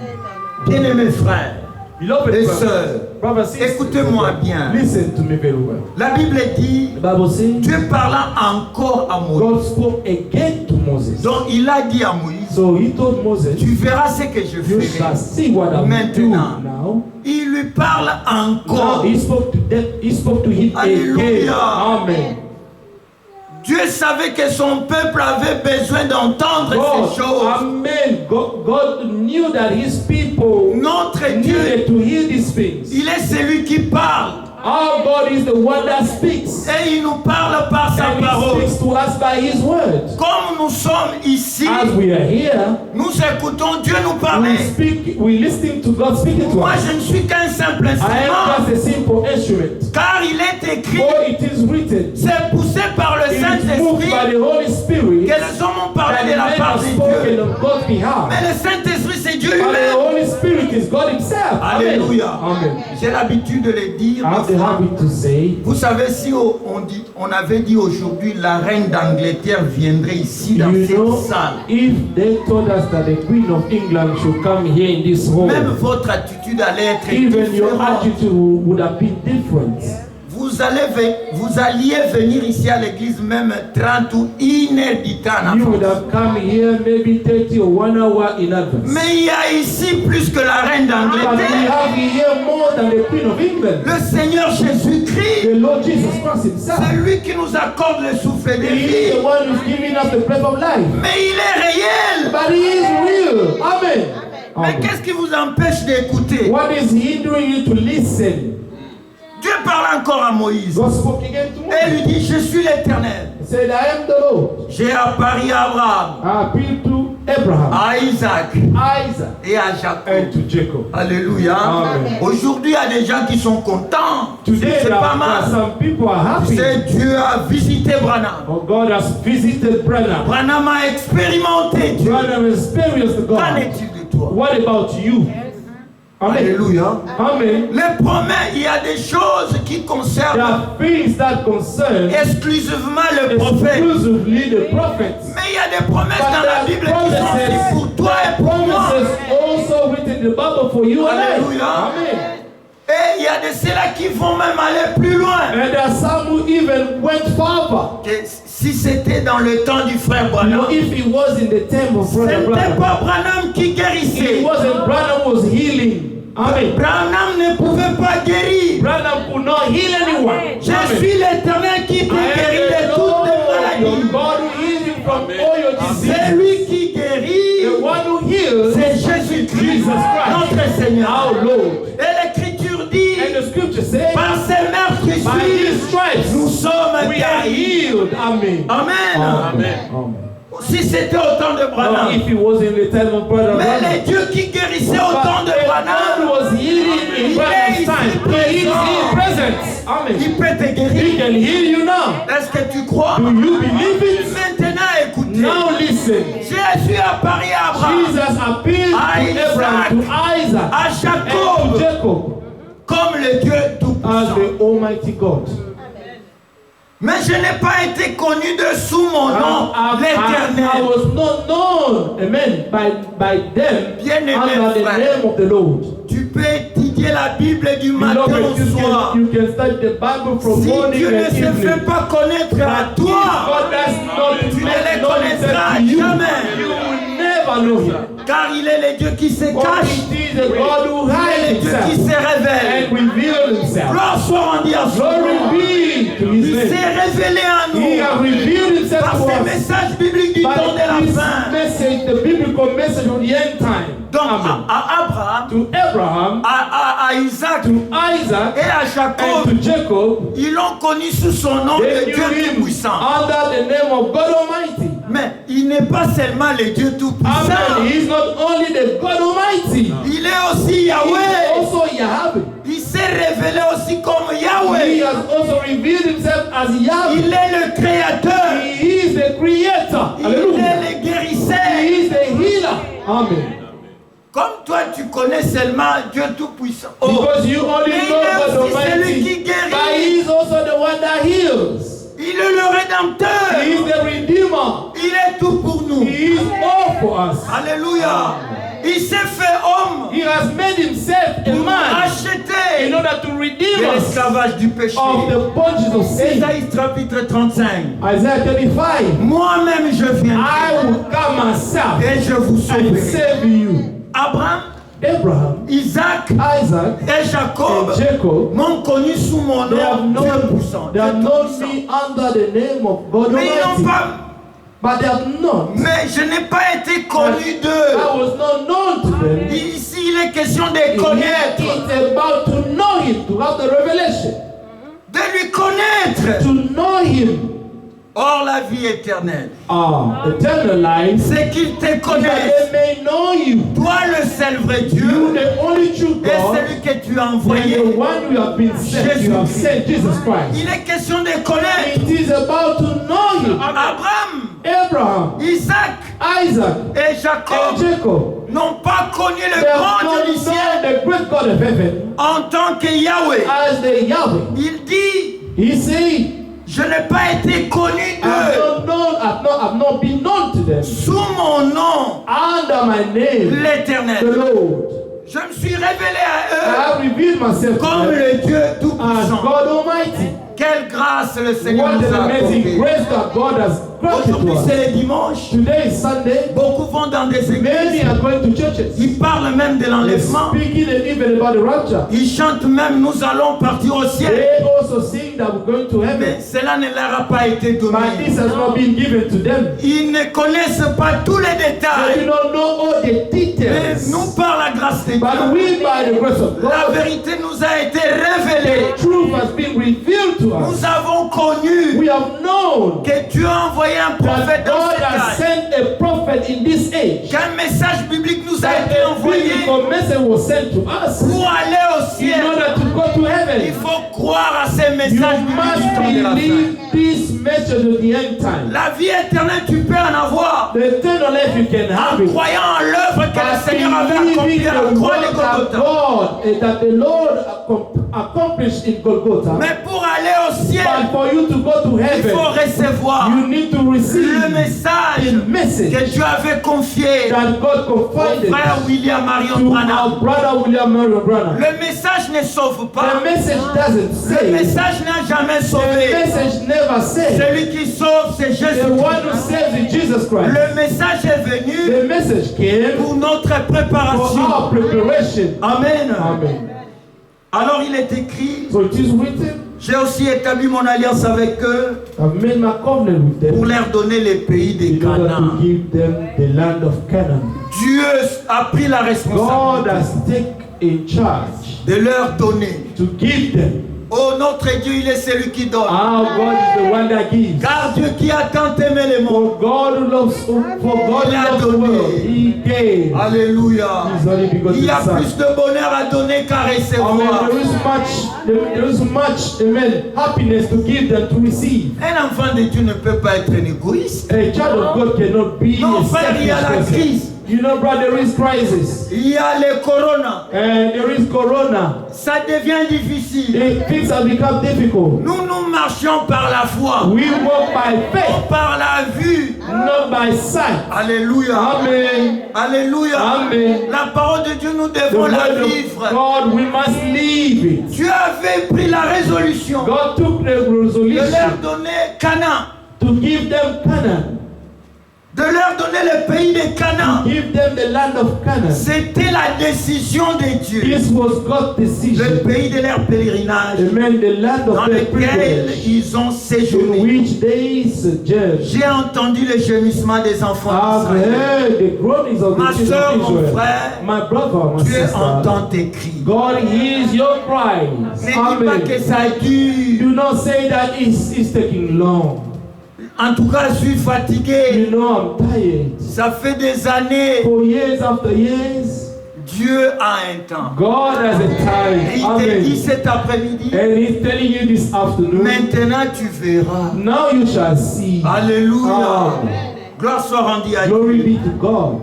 Bien-aimés frères Beloved et brothers, sœurs, brothers, sisters, écoutez-moi bien. listen to me very well. La Bible dit, The Bible says Dieu parla encore à Moïse. God spoke again to Moses. Donc il a dit à Moïse, So he told Moses, tu verras ce que je you shall ferai. see what I will do Maintenant. now. Il lui parle Now encore. he spoke to them, he spoke to him again. Alléluia. Amen. Dieu savait que son peuple avait besoin d'entendre ces choses. Amen. God knew that his people Notre Dieu, needed to hear these things. il est celui qui parle. Our God is the one that speaks. Et il nous parle par sa And he parole. speaks to us by his word. Comme nous sommes ici, As we are here, nous écoutons Dieu nous we parler. we listen to God speaking to Moi, us. je ne suis qu'un simple I am instrument. just a simple instrument. Car il est écrit, For it is written, c'est poussé par le it is moved Saint-Esprit by the Holy Spirit que les hommes ont parlé that de la men part have de spoken Dieu. on God's behalf. Mais le Saint-Esprit, c'est Dieu But the lui-même. Holy Spirit is God himself. Alléluia. Amen. J'ai l'habitude de le dire. I have the habit to say, Vous savez, si on avait dit aujourd'hui la reine d'Angleterre viendrait ici dans you cette know, salle, if they told us that the Queen of England should come here in this hall, même votre attitude allait être even your différente. attitude would have been different. Vous alliez venir ici à l'église même 30 ou 1 heure du temps en You would avance. have come here maybe 30 or 1 hour in advance. Mais il y a ici plus que la reine But we d'Angleterre. have here more than the Queen of England. Le Seigneur Jésus-Christ, The Lord Jesus Christ himself. c'est lui qui nous accorde le souffle de He is vie. the one who's giving us the breath of life. Mais il est réel. But he is real. Amen. Mais Amen. qu'est-ce qui vous empêche d'écouter? What is hindering you to listen? Dieu parle encore à Moïse God spoke again to et Moses. lui dit, je suis l'Éternel. He said, I am the Lord. J'ai apparu à Abraham, I appeal to Abraham, à Isaac Isaac, et à and Jacob. to Jacob. Alléluia. Amen. Aujourd'hui, il y a des gens qui sont contents. Today, C'est pas now, mal. some people are happy. C'est Dieu a visité Branham. Oh, God has visited Branham. Branham a expérimenté Dieu. Branham experienced Qu'en God. est-il de toi? What about you? Amen. Alléluia. Amen. Les promesses, il y a des choses qui There concernent are things that concern exclusivement le prophète. exclusively the prophets. Mais il y a des promesses But dans there la are Bible qui sont promises, aussi pour toi et pour moi. promises also written in the Bible for you and I. Alléluia. Amen. Et il y a de ceux-là qui vont même aller plus loin. And there are some who even went farther. Que si c'était dans le temps du frère You Branham, know, if it was in the time of ce Brother n'était Branham, pas Branham qui it guérissait. wasn't Branham who was healing. Amen. Branham ne pouvait pas guérir. Branham could not heal anyone. Je Amen. suis l'Éternel qui te guérit de toutes tes Your maladies. God who heals you from all your C'est diseases. lui qui guérit. The one who heals C'est Jésus-Christ, Jesus Christ, notre Seigneur. our Lord. Et l'Écriture dit, And the scripture says, par ses by his meurtrissures, stripes nous sommes we are guéris. healed. Amen. Amen. Amen. Si c'était au temps de Now, Branham, if it was in the time of Brother mais Branham, les dieux qui guérissaient au temps but de the Branham, God was healing in Branham's time. He is in presence. Amen. il peut te He guérir. can heal you now. Est-ce que tu crois? Do you believe it? Maintenant, écoutez. Now listen. Jésus a parlé à Abraham, Jesus appealed to Abraham, to Isaac, à and to Jacob, Jacob comme le Dieu as Tout-Puissant. the Almighty God. Mais je n'ai pas été connu de sous mon nom, I l'Éternel. was not known, amen, by them Bien-aimé under the frère. name of the Lord. Tu peux étudier étudier la Bible du matin Beloved, au soir. you can study the Bible from Si morning Dieu ne and se fait evening. pas connaître à If toi, God does not tu ne make les known connaîtras himself to you, jamais. you will never know him. car il est le Dieu qui se For cache, it is a God who il est hides le Dieu qui himself se révèle. and reveals himself. Gloire soit rendue à son Glory nom. be to his Il name. s'est révélé à He nous has revealed himself par to ces us messages bibliques du temps de by la this fin. message, the biblical message of the end time. Donc Amen. à Abraham, To Abraham, à Isaac to Isaac, et à and Jacob, to Jacob, ils l'ont connu sous son nom they de knew Dieu him Tout-Puissant. under the name of God Almighty. Mais il n'est pas seulement le Dieu Tout-Puissant, Amen. He is not only the God Almighty, il est aussi he is Yahweh. also Yahweh. Il s'est révélé aussi comme He Yahweh. has also revealed himself as Yahweh. Il est le créateur. He is the creator. Il Hallelujah. est le guérisseur. He is the healer. Amen. Comme toi, tu connais seulement Dieu Tout-Puissant. Oh. Because you only Mais know il est God aussi celui Almighty, qui guérit. but He is also the one that heals. Il est le Rédempteur. He is the Redeemer. Il est tout pour nous. He is all for us. Alléluia. Il s'est fait homme He has made himself a pour nous man racheter in order to de redeem us l'esclavage du péché. of the bondages of sin. Ésaïe chapitre 35. Isaiah 35. Moi-même je viens I will come myself et je vous and sauverai. save you. Abraham, Abraham, Isaac Isaac, et Jacob and Jacob, m'ont connu sous mon they have nom Dieu known, puissant. they have Dieu known tout-puissant. me under the name of God Mais ils n'ont Almighty. pas. But they have not. Mais je n'ai pas été connu d'eux. I was not known to them. Ici, il est question de Here connaître, it's about to know Him, to have the revelation, de lui connaître. to know Him. Or, la vie éternelle, Eternal life, c'est qu'il te that connaisse. they may know You. Toi, le seul vrai You, Dieu, the only true et God, celui que tu as and envoyé. the one you have been sent. You have sent Jesus Christ. Il est question de connaître It is about to know Him. Abraham, Abraham, Isaac Isaac, et and Jacob Jacob. n'ont pas connu They le have grand not Dieu du ciel known the great God of heaven en tant que Yahweh. as the Yahweh. Il dit, He said, je n'ai pas été connu d'eux. I've not been known to them. Sous mon nom, Under my name, the l'Éternel. Lord. Je me suis révélé à I eux have revealed myself to comme them le Dieu as Tout-Puissant. God Almighty. Quelle grâce le Seigneur What nous a an amazing accordée. grace that God has granted to Aujourd'hui, us. c'est le dimanche. Today is Sunday. Beaucoup vont dans des Many églises. are going to churches. Ils parlent même de They're l'enlèvement. speaking even about the rapture. Ils chantent même, nous allons partir au ciel. They also sing that we're going to Mais heaven. cela ne leur a pas été But this donné. has not been given to them. Ils ne connaissent pas tous les They do détails. not know all the Mais details. nous, par la grâce de But Dieu, we, by the grace of la God, vérité nous a été révélée. the truth has been revealed to us. Nous avons connu We have known que Dieu a envoyé un prophète that dans God cette has âge. sent a prophet in this age. Qu'un message biblique nous a That été a envoyé biblical message was sent to us pour aller au in ciel. order to go to Il heaven. faut croire à ces You messages bibliques must du temps de la fin. believe this message of the end time. La vie éternelle, tu peux en avoir The eternal life you can have en it. croyant en l'œuvre que le By Seigneur avait accomplie believing à la the croix de work of Golgotha. God that the Lord accomplished in Golgotha. Mais pour aller au ciel, But for you to go to il faut heaven, recevoir you need to receive le message the message que Dieu avait confié that God au confided frère William Marion to Branham. our brother William Marion Branham. Le message ne sauve The pas. message doesn't Le save. message n'a jamais The sauvé. message never saves. Celui qui sauve, c'est The Jésus. one who saves is Jesus Christ. Le message est venu The message came pour notre for préparation. our preparation. Amen. Amen. Alors il est écrit, So it is written, j'ai aussi établi mon alliance avec eux I've made my covenant with them pour leur donner les pays des in order Canaan. to give them the land of Canaan. Dieu a pris la God responsabilité has taken in charge de leur donner. to give them. Oh, notre Dieu, il est celui qui donne. Our God is the one that gives. Car Dieu qui a tant aimé les mondes. For God who loves, for God who loves the world, He gave Alléluia. His only begotten Il y a Son. plus de bonheur à donner qu'à Amen. recevoir. There is much, amen, happiness to give than to receive. Un enfant de Dieu ne peut pas être un égoïste. A child of God cannot be Non, a frère, il y a la selfish crise. person. You know, brother, there is crisis. Il y a le corona. And there is corona. Ça devient difficile. Things have become difficult. Nous marchons par la foi. We walk by faith, Par la vue. not by my sight. Alléluia. Amen. Alléluia. Amen. La parole de Dieu, nous The devons la word vivre. of God, we must live it. Dieu avait pris la résolution God took the de resolution leur donner Canaan, to give them Canaan, de leur donner le pays de Canaan. give them the land of Canaan. C'était la décision de Dieu. This was God's Le decision. pays de leur pèlerinage Amen. The land dans of their lequel privilege, ils ont in séjourné. which they sojourned. J'ai entendu le gémissement des enfants I've d'Israël. heard the groanings of Ma the children soeur, of mon Israel. frère, My brother, my Dieu sister, entend tes cris. God hears your cries. Ne dis pas que Amen. ça dure. Do not say that it's taking long. En tout cas, je suis fatigué. You know I'm tired. Ça fait des années. For years after years, Dieu a un temps. God has a Et time. il te dit Amen. cet après-midi, And He's telling you this afternoon, maintenant tu verras. now you shall see. Alléluia. Amen. Gloire soit rendue à Glory Dieu. be to God.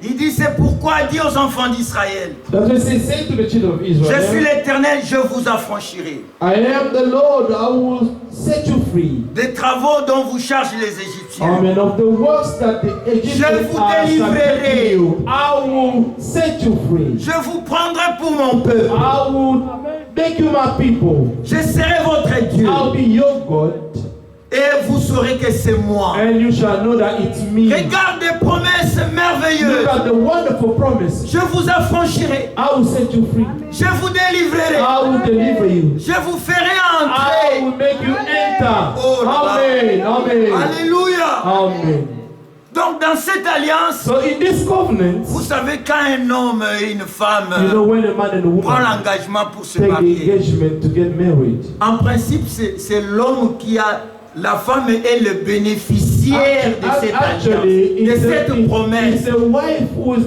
Il dit, c'est pourquoi dit aux enfants d'Israël, That's why say to the children of je suis Israel, l'Éternel, je vous affranchirai. I am the Lord, I will set you free. Des travaux dont vous chargent les Égyptiens. Amen. Of the works that the Egyptians vous are délivrerai. subjecting you, I will set you free. Je vous prendrai pour mon peuple. I will make you my people. Je serai votre Dieu. I'll be your God, Et vous saurez que c'est moi. and you shall know that it's me. Regarde des promesses Look merveilleuses. at the wonderful promise. Je vous affranchirai. I will set you free. Je vous délivrerai. I will deliver you. Je vous ferai I entrer. will make you enter. Oh là là. Amen. Amen. Alléluia. Amen. Donc dans cette alliance, So in this covenant, vous savez quand un homme et une femme you know when a man and a prend woman l'engagement pour se take the marier, engagement to get married. en principe c'est l'homme qui a, la femme est le bénéficiaire de cette alliance, de cette promesse. it's the wife who is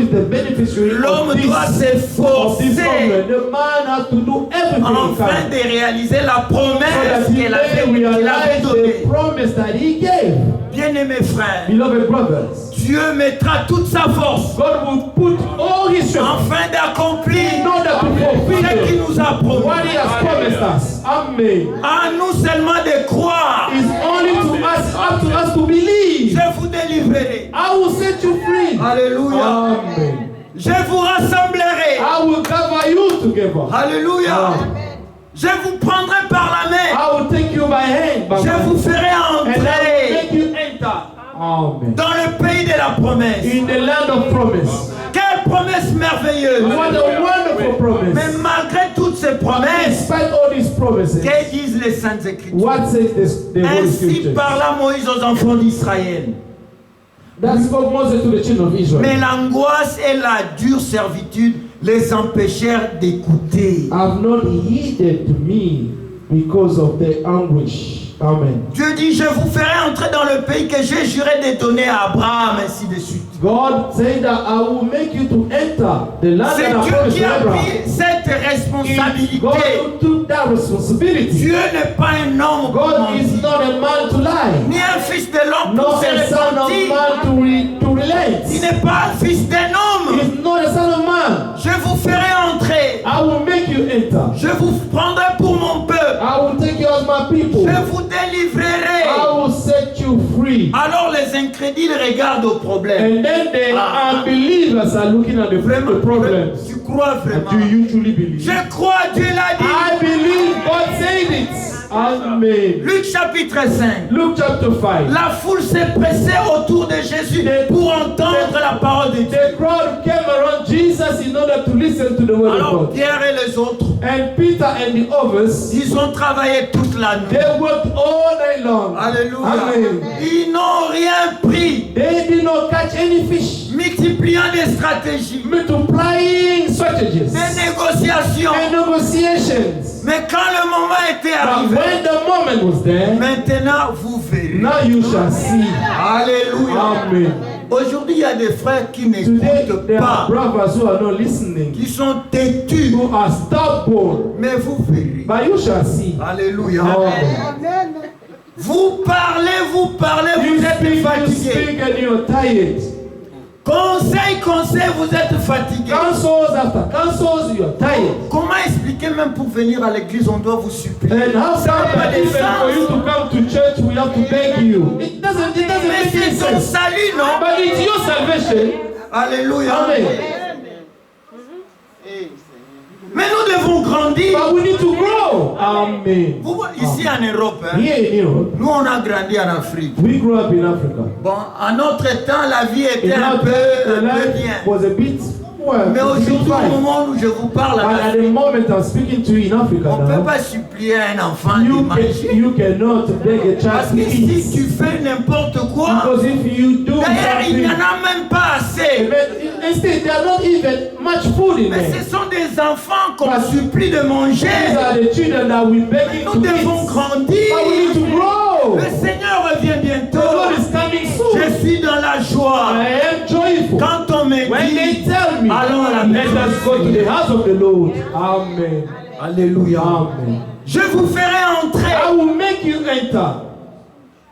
the beneficiary L'homme of this, doit of this s'efforcer covenant. The man has to do everything he afin can de réaliser la so promesse that he qu'il may avait realize donnée. the promise that he gave. Bien-aimés frères, Beloved brothers, Dieu mettra toute sa force God will put all his strength afin d'accomplir in order to ce qu'il fulfill nous a promis. what he has promised us. Amen. À nous seulement de croire. It's only to us, up to us to believe. Je vous délivrerai. I will set you free. Alléluia. Amen. Je vous rassemblerai. I will gather you together. Alléluia. Je vous prendrai par la main. I will take you by hand. By Je hand, vous ferai and I will entrer make you enter. Amen. dans le pays de la promesse. In the land of promise. Quelle promesse merveilleuse. What a wonderful promise. Mais malgré toutes ces promesses, Despite all these promises, que disent les Saintes Écritures? what says this, the Holy Ainsi Scripture? parla Moïse aux enfants d'Israël. That spoke Moses to the children of Israel. Mais l'angoisse et la dure servitude les empêchèrent d'écouter. Have not heeded me because of the anguish. Amen. Dieu dit, je vous ferai entrer dans le pays que j'ai juré de donner à Abraham, ainsi de suite. God said that I will make you to enter the land C'est that I Dieu promised qui to a Abraham. pris cette It's responsabilité. God who took that responsibility. Dieu n'est pas un homme, God comme on is dit, not a man to lie, ni un fils de l'homme nor pour se a son of repentir. man to relent. Il n'est pas un fils d'un homme. He's not a son of man. Je vous ferai entrer. I will make you enter. Je vous prendrai pour mon peuple. I will take you as my people. Je vous délivrerai. I will set you free. Alors les incrédules regardent au problème. And then the unbelievers are looking at the problems. Tu crois vraiment? Do you truly believe? Je crois, Dieu l'a dit. I believe God said it. Amen. Luc chapitre 5. Luke chapter 5. La foule s'est pressée autour de Jésus pour entendre la parole de Dieu. The crowd came around Jesus in order to listen to the word of Alors God. Pierre et les autres, And Peter and the others, ils ont travaillé toute la nuit. they worked all night long. Alléluia. Amen. Ils n'ont rien pris, They did not catch any fish. multipliant des stratégies, Multiplying strategies des négociations. and negotiations. Mais quand le moment était But arrivé, when the moment was there, maintenant vous verrez. now you shall see. Alléluia. Amen. Aujourd'hui, il y a des frères qui Today, n'écoutent there pas, are brothers who are not listening, qui sont têtus. who are stubborn. Mais vous verrez. But you shall see. Alléluia. Amen. Vous parlez, You vous êtes speak, you fatigué. speak, and you're tired. Conseil, vous êtes fatigué. Councils after councils, you're tired. Comment expliquer même pour venir à l'église, on doit vous supplier. And how Ça n'a come pas that de even for you sens. to come to church, we have to beg you? It doesn't Mais make any c'est ton sense. salut salvation. Alléluia. Amen. Mais nous devons grandir. But we need to grow. Amen. Vous voyez, ici en Europe, hein, Here in Europe, nous on a grandi en Afrique. we grew up in Africa. Bon, en notre temps, la vie était In un our peu time, the life bien. was a bit, well, Mais a bit aujourd'hui, au fine. moment où je vous parle, But at the moment I'm speaking to you in Africa on ne peut now, pas supplier un enfant de manger. you cannot beg a Parce child que to si eat. tu fais n'importe quoi, Because if you do d'ailleurs, il n'y en something, a même pas assez. but instead there are not even much food in Mais there. ce sont des enfants qu'on But supplie de manger. These are the children that we begging Nous to devons eat. grandir. But we need to grow. Le Seigneur revient The bientôt. Lord is coming soon. Je suis dans la joie. I am joyful. Quand on me When they dit, tell me, allons à la let maison. us go to the house of the Lord. Amen. Alléluia. Amen. Je vous ferai I entrer. will make you enter.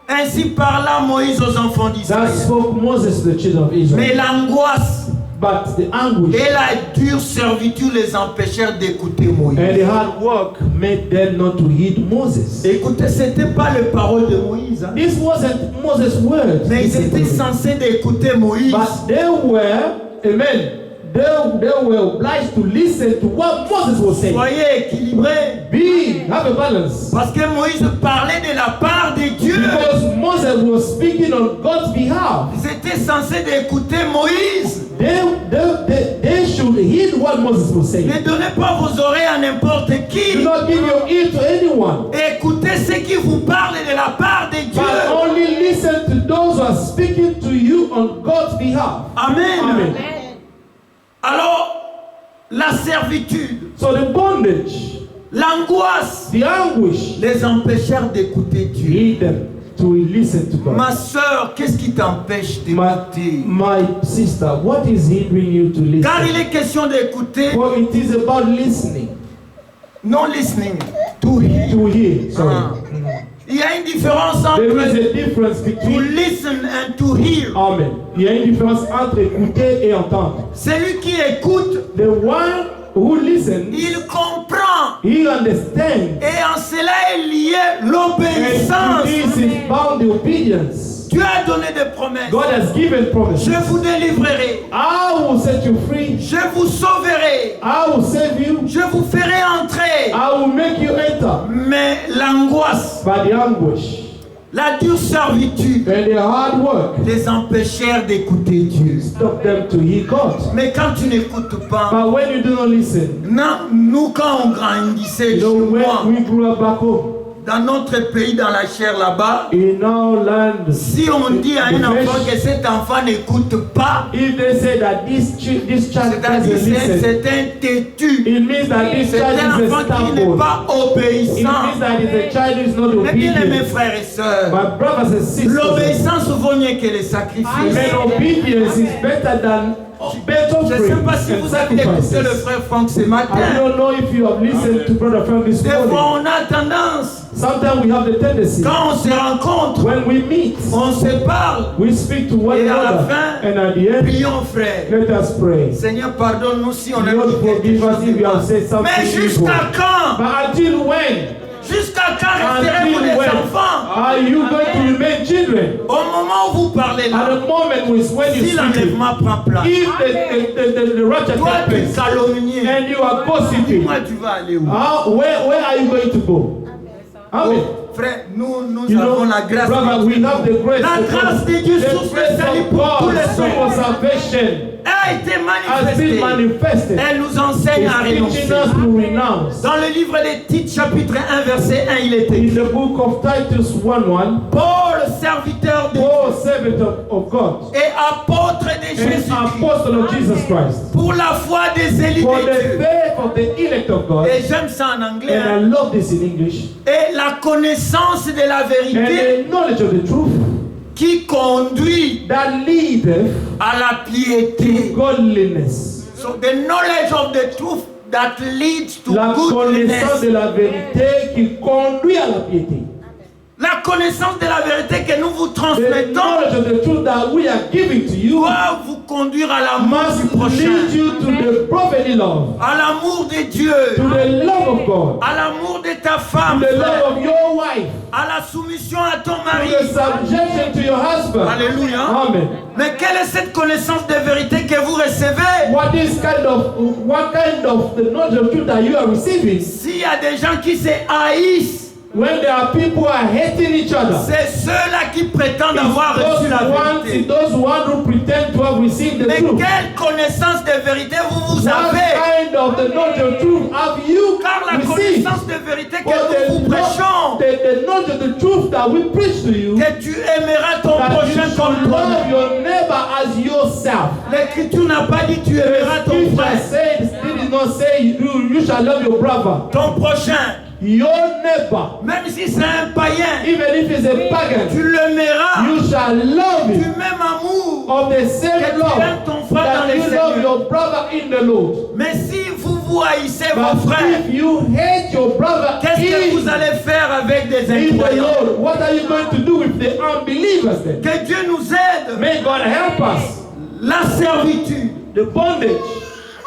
Ainsi parla Moïse aux enfants That d'Israël. spoke Moses to the children of Mais Israel. l'angoisse But the anguish et la dure servitude les empêchèrent d'écouter Moïse. and the hard work made them not to heed Moses. Écoutez, ce n'était pas les paroles de Moïse. Hein. This wasn't Moses' words. Mais ils étaient censés d'écouter Moïse. But they were, amen, they were obliged to listen to what Moses was saying. Soyez équilibrés. Have a balance. Parce que Moïse parlait de la part de Dieu. Because Moses was speaking on God's behalf. Ils étaient censés d'écouter Moïse. They should heed what Moses was saying. Ne donnez pas vos oreilles à n'importe Do qui. not give your ear to anyone. Écoutez ceux qui vous parlent de la part de Dieu. But only listen to those who are speaking to you on God's behalf. Amen. Amen. Alors, la servitude, So the bondage, l'angoisse the anguish, les empêchèrent d'écouter Dieu. lead them to listen to God. Ma soeur, qu'est-ce qui t'empêche d'écouter? My sister, what is hindering you to Car il listen? est question d'écouter, For it is about listening, non listening, to hear. to hear. Sorry. Ah. Il y a une différence There is entre a difference to between. listen and to hear. Amen. Il y a une différence entre écouter et entendre. Celui qui écoute, The one who listens, il comprend. he understands. Et en cela est lié And to l'obéissance. this is bound the obedience. Dieu a donné des promesses. God has given promises. Je vous délivrerai. I will set you free. Je vous sauverai. I will save you. Je vous ferai entrer. I will make you enter. Mais l'angoisse, By the anguish la dure servitude and the hard work les empêchèrent d'écouter Dieu. stop them to hear God. Mais quand tu n'écoutes pas, But when you do not listen, non, nous quand on grandissait you chez know, moi, when we grew up back home, dans notre pays, dans la chair là-bas, in our land, si on dit à un enfant que cet enfant n'écoute pas, if they say that this child c'est-à-dire doesn't listen, c'est un têtu, it means that this c'est child un is a enfant qui n'est stubborn. pas It obéissant. means that it's a child who is not Mais bien aimés obedient. frères et sœurs, My brothers and sisters, l'obéissance vaut mieux que les sacrifices. and obedience is better than better Je ne sais pas si and vous avez écouté le sacrifices. frère Franck ce I matin. don't know if you have listened to Brother Frank this Des fois, morning. on a tendance, Sometimes we have the tendency, quand on se rencontre, when we meet, on se parle. we speak to one Et à la another, fin, and at the end, prions frère. let us pray. Seigneur, pardonne-nous si on a Lord, dit quelque forgive us chose if de we have mal. said something Mais evil. jusqu'à quand? But until when? Jusqu'à quand resterez-vous Until des when enfants? are you going to remain children? Au moment où vous parlez là, At the moment when you si speak, l'enlèvement prend place, if the rapture toi takes tu place calomnies, and you are gossiping, dis-moi tu vas aller où? where are you going to go? Amen. Frère, nous You know, avons la grâce brother, de we Dieu. have the grace La of grâce God. de Dieu, The source de grace salut of pour tous God, les source of hommes, salvation, a été has been manifestée. manifested. Elle nous enseigne à It's teaching renoncer. us to renounce. Dans le livre des Tites, chapitre 1, verset 1, il est In écrit: the book of Titus 1:1, Paul, serviteur de Paul, servant of God, et apôtre de and Jésus, apostle of Jesus Christ, pour la foi des élus for de the Dieu. faith of the elect of God, Et j'aime ça en anglais. and I Hein. love this in English, Et la connaissance de la and vérité the knowledge of the truth qui conduit that leadeth à la piété. godliness. So the knowledge of the truth that leads to La connaissance goodness. de la vérité qui conduit à la piété. La la connaissance de la vérité que nous vous The transmettons knowledge of the truth that we are giving to you doit vous conduire à l'amour du must prochain, lead you to the brotherly love, à l'amour de Dieu, to the love of God, à l'amour de ta to femme, the frère, love of your wife, à la soumission à ton to mari. the subjection to your husband. Alléluia. Amen. Mais quelle est cette connaissance de vérité que vous recevez? What kind of the knowledge of truth that you are receiving? S'il y a des gens qui se haïssent, When there are people who are hating each other, c'est ceux-là qui prétendent it's avoir reçu la vérité. those one who pretend to have received the Mais truth. quelle connaissance de vérité vous What avez? kind of the knowledge of truth have you Car la received? connaissance de vérité For que nous vous prêchons, the knowledge of the truth that we preach to you, que tu aimeras ton that you prochain comme should love toi-même. your neighbor as yourself. L'Écriture n'a pas dit tu aimeras The ton scripture frère, did not say you shall love your brother. ton prochain. Your neighbor, Même si c'est un païen, even if he's a pagan, tu l'aimeras you shall love du him même amour. of the Que same tu love aimes ton frère dans that le you love Seigneur. your brother in the Lord. Mais si vous vous haïssez But vos frères, if you hate your brother qu'est-ce que vous in allez faire avec des the incroyants? Lord, what are you going to do with the unbelievers then? Que Dieu nous aide. May God help us. La servitude, The bondage,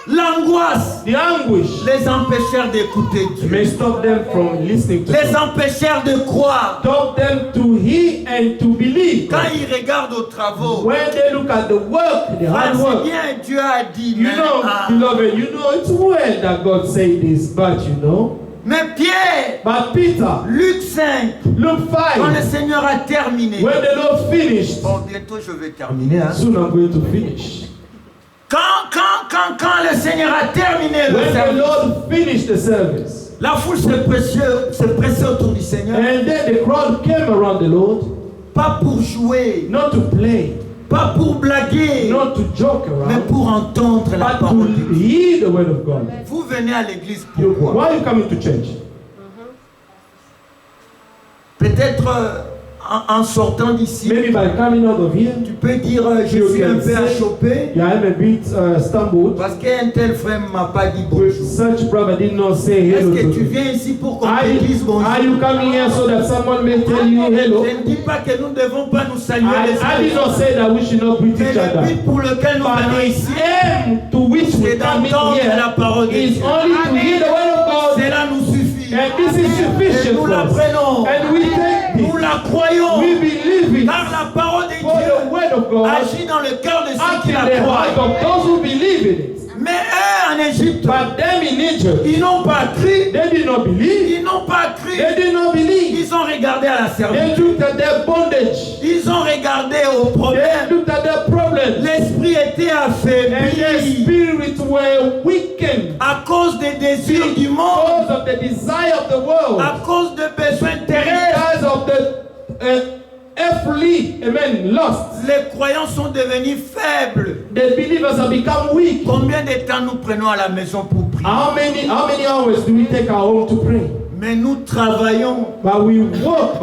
l'angoisse, the anguish les empêchèrent d'écouter may Dieu. stop them from listening to Les God. empêchèrent de croire. Stop them to hear and to believe. Quand ils regardent aux travaux, When they look at the work, the ah, hard c'est work, bien, Dieu a dit, you mais, know, ah. beloved, you know it's well that God said this, but you know, Mais Pierre, but Peter, Luc 5, Luke quand le 5, Seigneur a terminé, when the Lord finished, bon, bientôt je vais terminer, hein. soon I'm going to finish. Quand le Seigneur a terminé le When the service, Lord finished the service, la foule se pressait autour du Seigneur, and then the crowd came around the Lord, pas pour jouer, not to play, pas pour blaguer, not to joke mais around, pour entendre la but to parole de Dieu. hear the word of God. Vous venez à l'église You, pourquoi? why are you coming to church? Peut-être en sortant d'ici, Maybe by coming out of here, tu peux dire je suis un peu achoppé yeah, I'm a bit stumbled. parce qu'un tel frère ne m'a pas dit With bonjour. such brother did not say Est-ce hello que to tu me. viens ici pour qu'on Are te dise bonjour? you coming here so that someone may tell you hello? Je ne dis pas que nous ne devons pas nous saluer les I did uns. not say that we should not greet Mais each le other. but pour lequel nous But venons the ici, aim to which we c'est come in d'entendre la parole de here is Dieu. only to hear the word of God, Cela nous suffit. and this is Et sufficient nous for la us. prenons. And we take Nous this. la croyons. We believe it. Car la parole de For the Dieu word of God agit dans le cœur de ceux act qui in la the heart croient. of those who believe in it. Mais eux en Égypte, But them in Egypt, ils n'ont pas cru. they did not believe. Ils n'ont pas cru. They did not believe. Ils ont regardé à la They servitude. looked at their bondage. Ils ont regardé au They problème. looked at their problems. L'esprit était And their affaibli spirits were weakened à cause des désirs du monde, because of the desire of the world, à cause de besoins terrestres. because of the earthly, amen, lust. Les croyants sont devenus faibles. The believers have become weak. Combien de temps nous prenons à la maison pour prier? How many hours do we take our home to pray? Mais nous travaillons. But we work,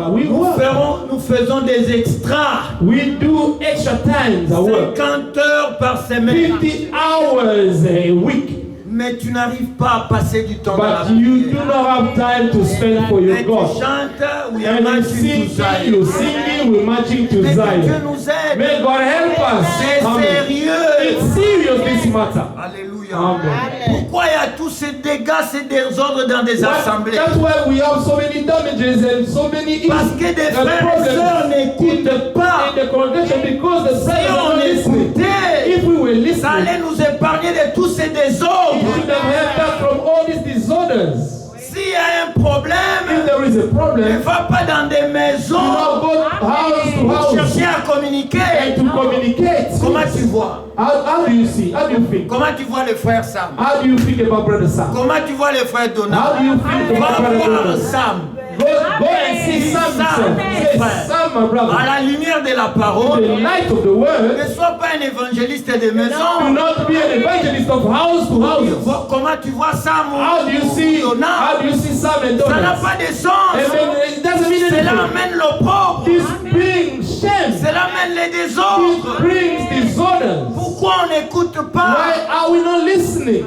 Nous faisons des extras. We do extra times at work. 50 heures par semaine. 50 hours a week. Mais tu n'arrives pas à passer du temps dans la But you prière. do not have time to spend for your Mais tu God. chantes, we are And you marching to singing, Zion. you singing, we're marching to Mais que Dieu Zion. nous aide. May God help us. C'est Amen. sérieux. It's serious, this matter. Alléluia. Amen. Pourquoi il y a tous ces dégâts, ces désordres dans des assemblées? That's why we have so many damages and so many Parce que des frères et sœurs n'écoutent pas. in the congregation because the Si brothers are on not listening. écoutait, If we were ça listening, allait nous épargner de tous ces it désordres. should have helped us from all these disorders. S'il y a un problème, If there is a ne problem, va pas dans des do maisons not go house to pour house chercher à communiquer. and to communicate. Comment tu vois? How do you see? How do you think? Comment tu vois le frère Sam? How do you think about Brother Sam? Comment tu vois le frère How do Donald? you think Va about Brother voir Donald? Sam. Go and see Sam himself. Say, Sam, my À brother, la lumière de la in parole, the light of the word, ne sois pas un évangéliste de do maison. not be an evangelist of house to house. Comment tu vois Sam How do you see? How Donald? do you see Sam and Ça n'a Donald? pas de And sens. then it doesn't mean Cela anything. amène l'opprobre. This brings shame. Cela amène les This désordres. brings disorders. Pourquoi on n'écoute pas? Why are we not listening?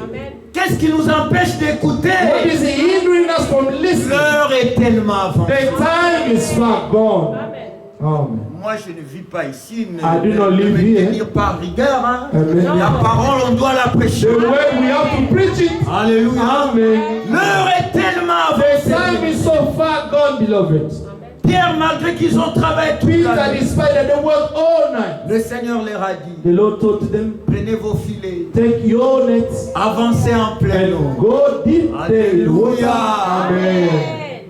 Que Qu'est-ce qui nous empêche d'écouter? What is hindering us from listening? L'heure est tellement avancée. The time is far gone. Amen. Moi, je ne vis pas ici, ne I do not me live here. tenir par rigueur. Hein. Amen. La parole, on doit la prêcher. The way we have to preach it. Alléluia. Amen. L'heure est tellement The time avancée. is so far gone, beloved. Pierre, malgré qu'ils ont travaillé toute Peter, la nuit, despite that they worked all night, le Seigneur leur a dit, the Lord told them, prenez vos filets, take your nets avancez en plein and eau. go deep the water. Alléluia. Amen.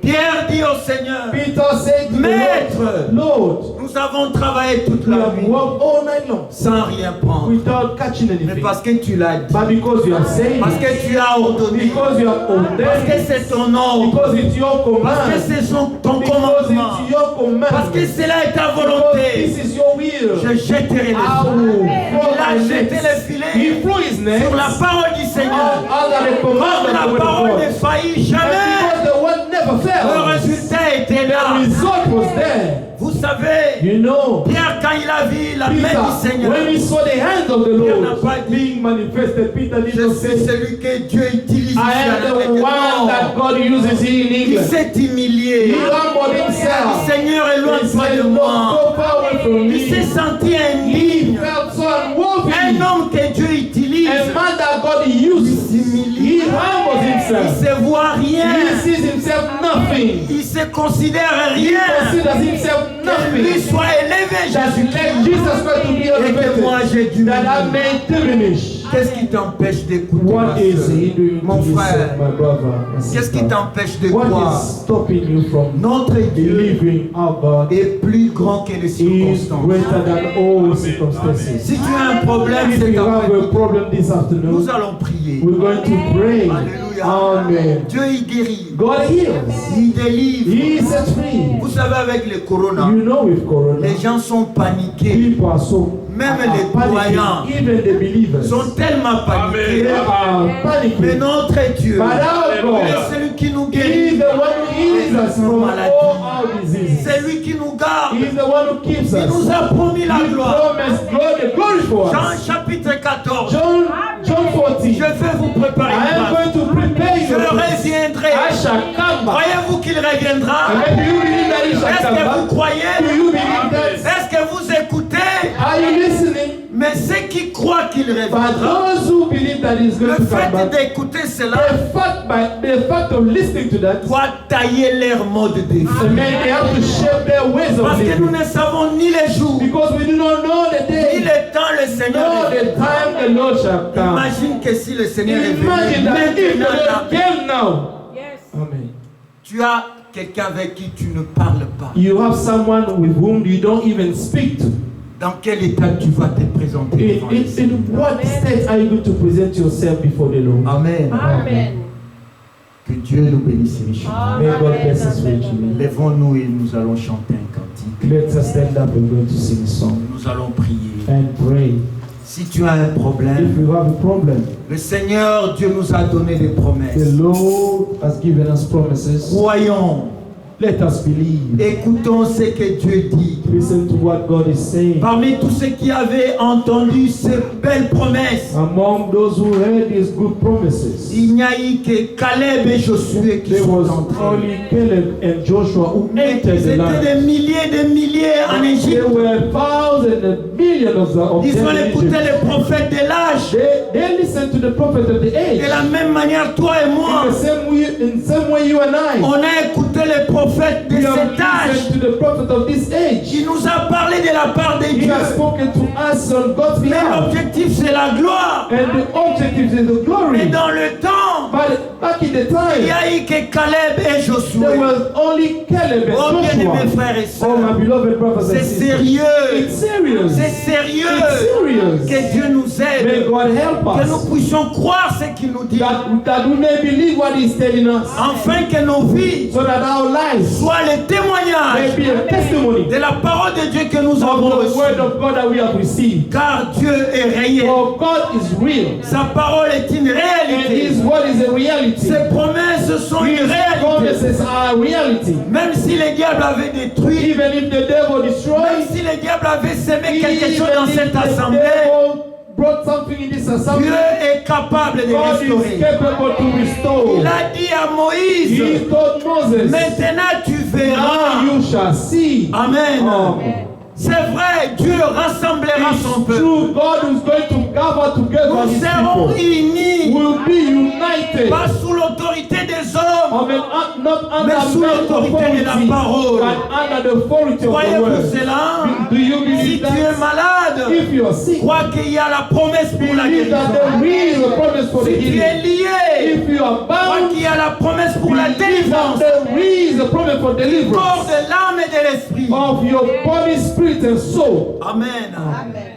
Pierre dit au Seigneur, Peter said to Maître, the Lord, nous avons travaillé toute we la have nuit worked all night long sans rien prendre. without catching Mais anything. parce que tu l'as dit, But because you have said parce it, que tu as ordonné, because you have parce que ordained, c'est ton ordre, because it's your parce que command, c'est ton because commandement, it's your command, parce que cela est ta because volonté, this is your will. je jetterai les I filets. will Il throw a my jeté les nets. filets He threw his nets sur la parole du Seigneur. under the Comme command of the la word of parole God. ne faillit And jamais, because the word never le fails, résultat était the là. result was there. Vous savez, You know, Pierre, quand il a vu la main du Peter, Seigneur, when he saw the hand of the Pierre n'a Lord pas dit, being manifested, Peter did je not suis say, celui que Dieu utilise. I am the one that God uses here in Il England. s'est humilié. He humbled Le himself. Seigneur He éloigne-toi said, de Lord, moi. go far away from Il s'est me. senti He indigne. felt so unworthy. Un homme que Dieu utilise, A man that God il uses, s'humilie. he humbles Il himself. se voit He rien. sees himself nothing. Il se considère He rien. considers himself Que lui nothing. soit élevé, That Jésus. let Jesus Christ to be Et que moi elevated. j'ai dû. That I may diminish. Qu'est-ce qui t'empêche d'écouter, ma What is sœur? hindering Mon you to frère, listen, my brother and qu'est-ce qui sister? t'empêche de What croire? is stopping you from Notre Dieu believing our God est plus grand que les is circonstances. greater than all circumstances? Si tu as un problème, If c'est you have a après. problem this Nous afternoon, allons prier. we're going to pray. Alléluia. Amen. Dieu il guérit. God heals. Il délivre. He sets free. Vous savez, avec le corona, You know, with Corona, les gens sont paniqués. people are so Même are les panicking. croyants Even the believers, sont tellement they paniqués. are Mais panicking. notre Dieu But our est God, celui qui nous He is guérit. the one who heals us from all our diseases. C'est lui qui nous garde. He is the one who keeps Il nous us. a promis la He gloire. promised glory for Jean us. chapitre 14. John 14. Je vais vous préparer I une am place. going to prepare Je you. reviendrai. I shall come back. Croyez-vous qu'il reviendra? And do you believe that he shall Est-ce come que vous back? croyez? Do you believe that? Est-ce que vous écoutez? Are you listening? Mais ceux qui croient qu'il But reviendra, those who believe that he's le going to come fait back, d'écouter cela the fact of listening to that, doit tailler leur mode de vie. I mean, they have to shape their ways of Parce que nous living. ne savons ni les jours, ni Because we do not know the day, le temps le Seigneur nor est the time the Lord shall come. Imagine que si le Seigneur est venu Imagine that if the maintenant, Lord came now. Yes. Amen. tu as quelqu'un avec qui tu ne parles pas. You have someone with whom you don't even speak to. Dans quel état tu vas te présenter devant le Seigneur? In what state are you going to present yourself before the Lord? Amen. Amen. Que Dieu nous bénisse richement. May God bless us richly. Lèvons-nous et nous allons chanter un cantique. Let us stand up and going to sing a song Nous allons prier. and pray. Si tu as un If problème, you have a problem, le Seigneur Dieu nous a donné des the promesses. Lord has given us promises. Croyons, Let us believe. écoutons ce que Dieu dit. Listen to what God is saying. Parmi tous ceux qui avaient entendu ces belles promesses, Among those who heard these good promises, il n'y a eu que Caleb et Josué qui there sont was entrés. only Caleb and Joshua who Et entered ils the étaient land. des milliers en There Égypte. were thousands and millions of Ils ont them in écouté Egypt. les prophètes de l'âge. They listened to the prophet of the age. De la même manière, toi et moi, In the same way, you and I, on a écouté les prophètes de we have cet âge. listened to the prophet of this age. Il nous a parlé de la part de He Dieu. has spoken to us on God's Mais behalf. l'objectif, c'est la gloire. And the objective is the Mais glory. dans le temps, But back in the il time, n'y a eu que Caleb et there Josué. was only Caleb Oh, and bien-aimés Joshua. frères et Oh, my sœurs, beloved brothers and c'est sisters. sérieux. It's serious. C'est It's sérieux. serious. Que Dieu nous May aide. God help Que nous us. puissions croire ce qu'il nous dit. That we may believe what He's telling us. Afin que nos vies So that our lives soient les may témoignages be a testimony de la parole de Dieu que nous of avons the word reçue. of God that we have received. Car Dieu est réel. For God is real. Sa parole est une And réalité. His word is a reality. Ses promesses sont une His réalité. promises are a reality. Même si les diables avaient détruit, Even if the devil même destroys, si les diables avaient sémé even quelque chose dans if cette the assemblée, devil brought something in this assembly, Dieu est est capable de God is restaurer. capable to restore. Il a dit à He Moïse, told Moses, maintenant tu now verras. you shall see. Amen. Amen. C'est vrai, Dieu rassemblera son It's peuple. true, God is going to gather together Nous His serons people. unis, We'll be united. pas sous l'autorité des hommes, Amen. Not mais under sous man's l'autorité de la authority, parole. but under the authority of the Croyez-vous word. cela? Do you Si believe tu es that? malade, If you are sick, crois qu'il y a la promesse pour la believe that guérison. there is a promise for the Si tu es healing. lié, If you are crois bound, qu'il y a la promesse pour la believe that délivrance. there is a promise for Corps deliverance de l'âme et de l'esprit. of your body, spirit, and soul. Amen. Amen.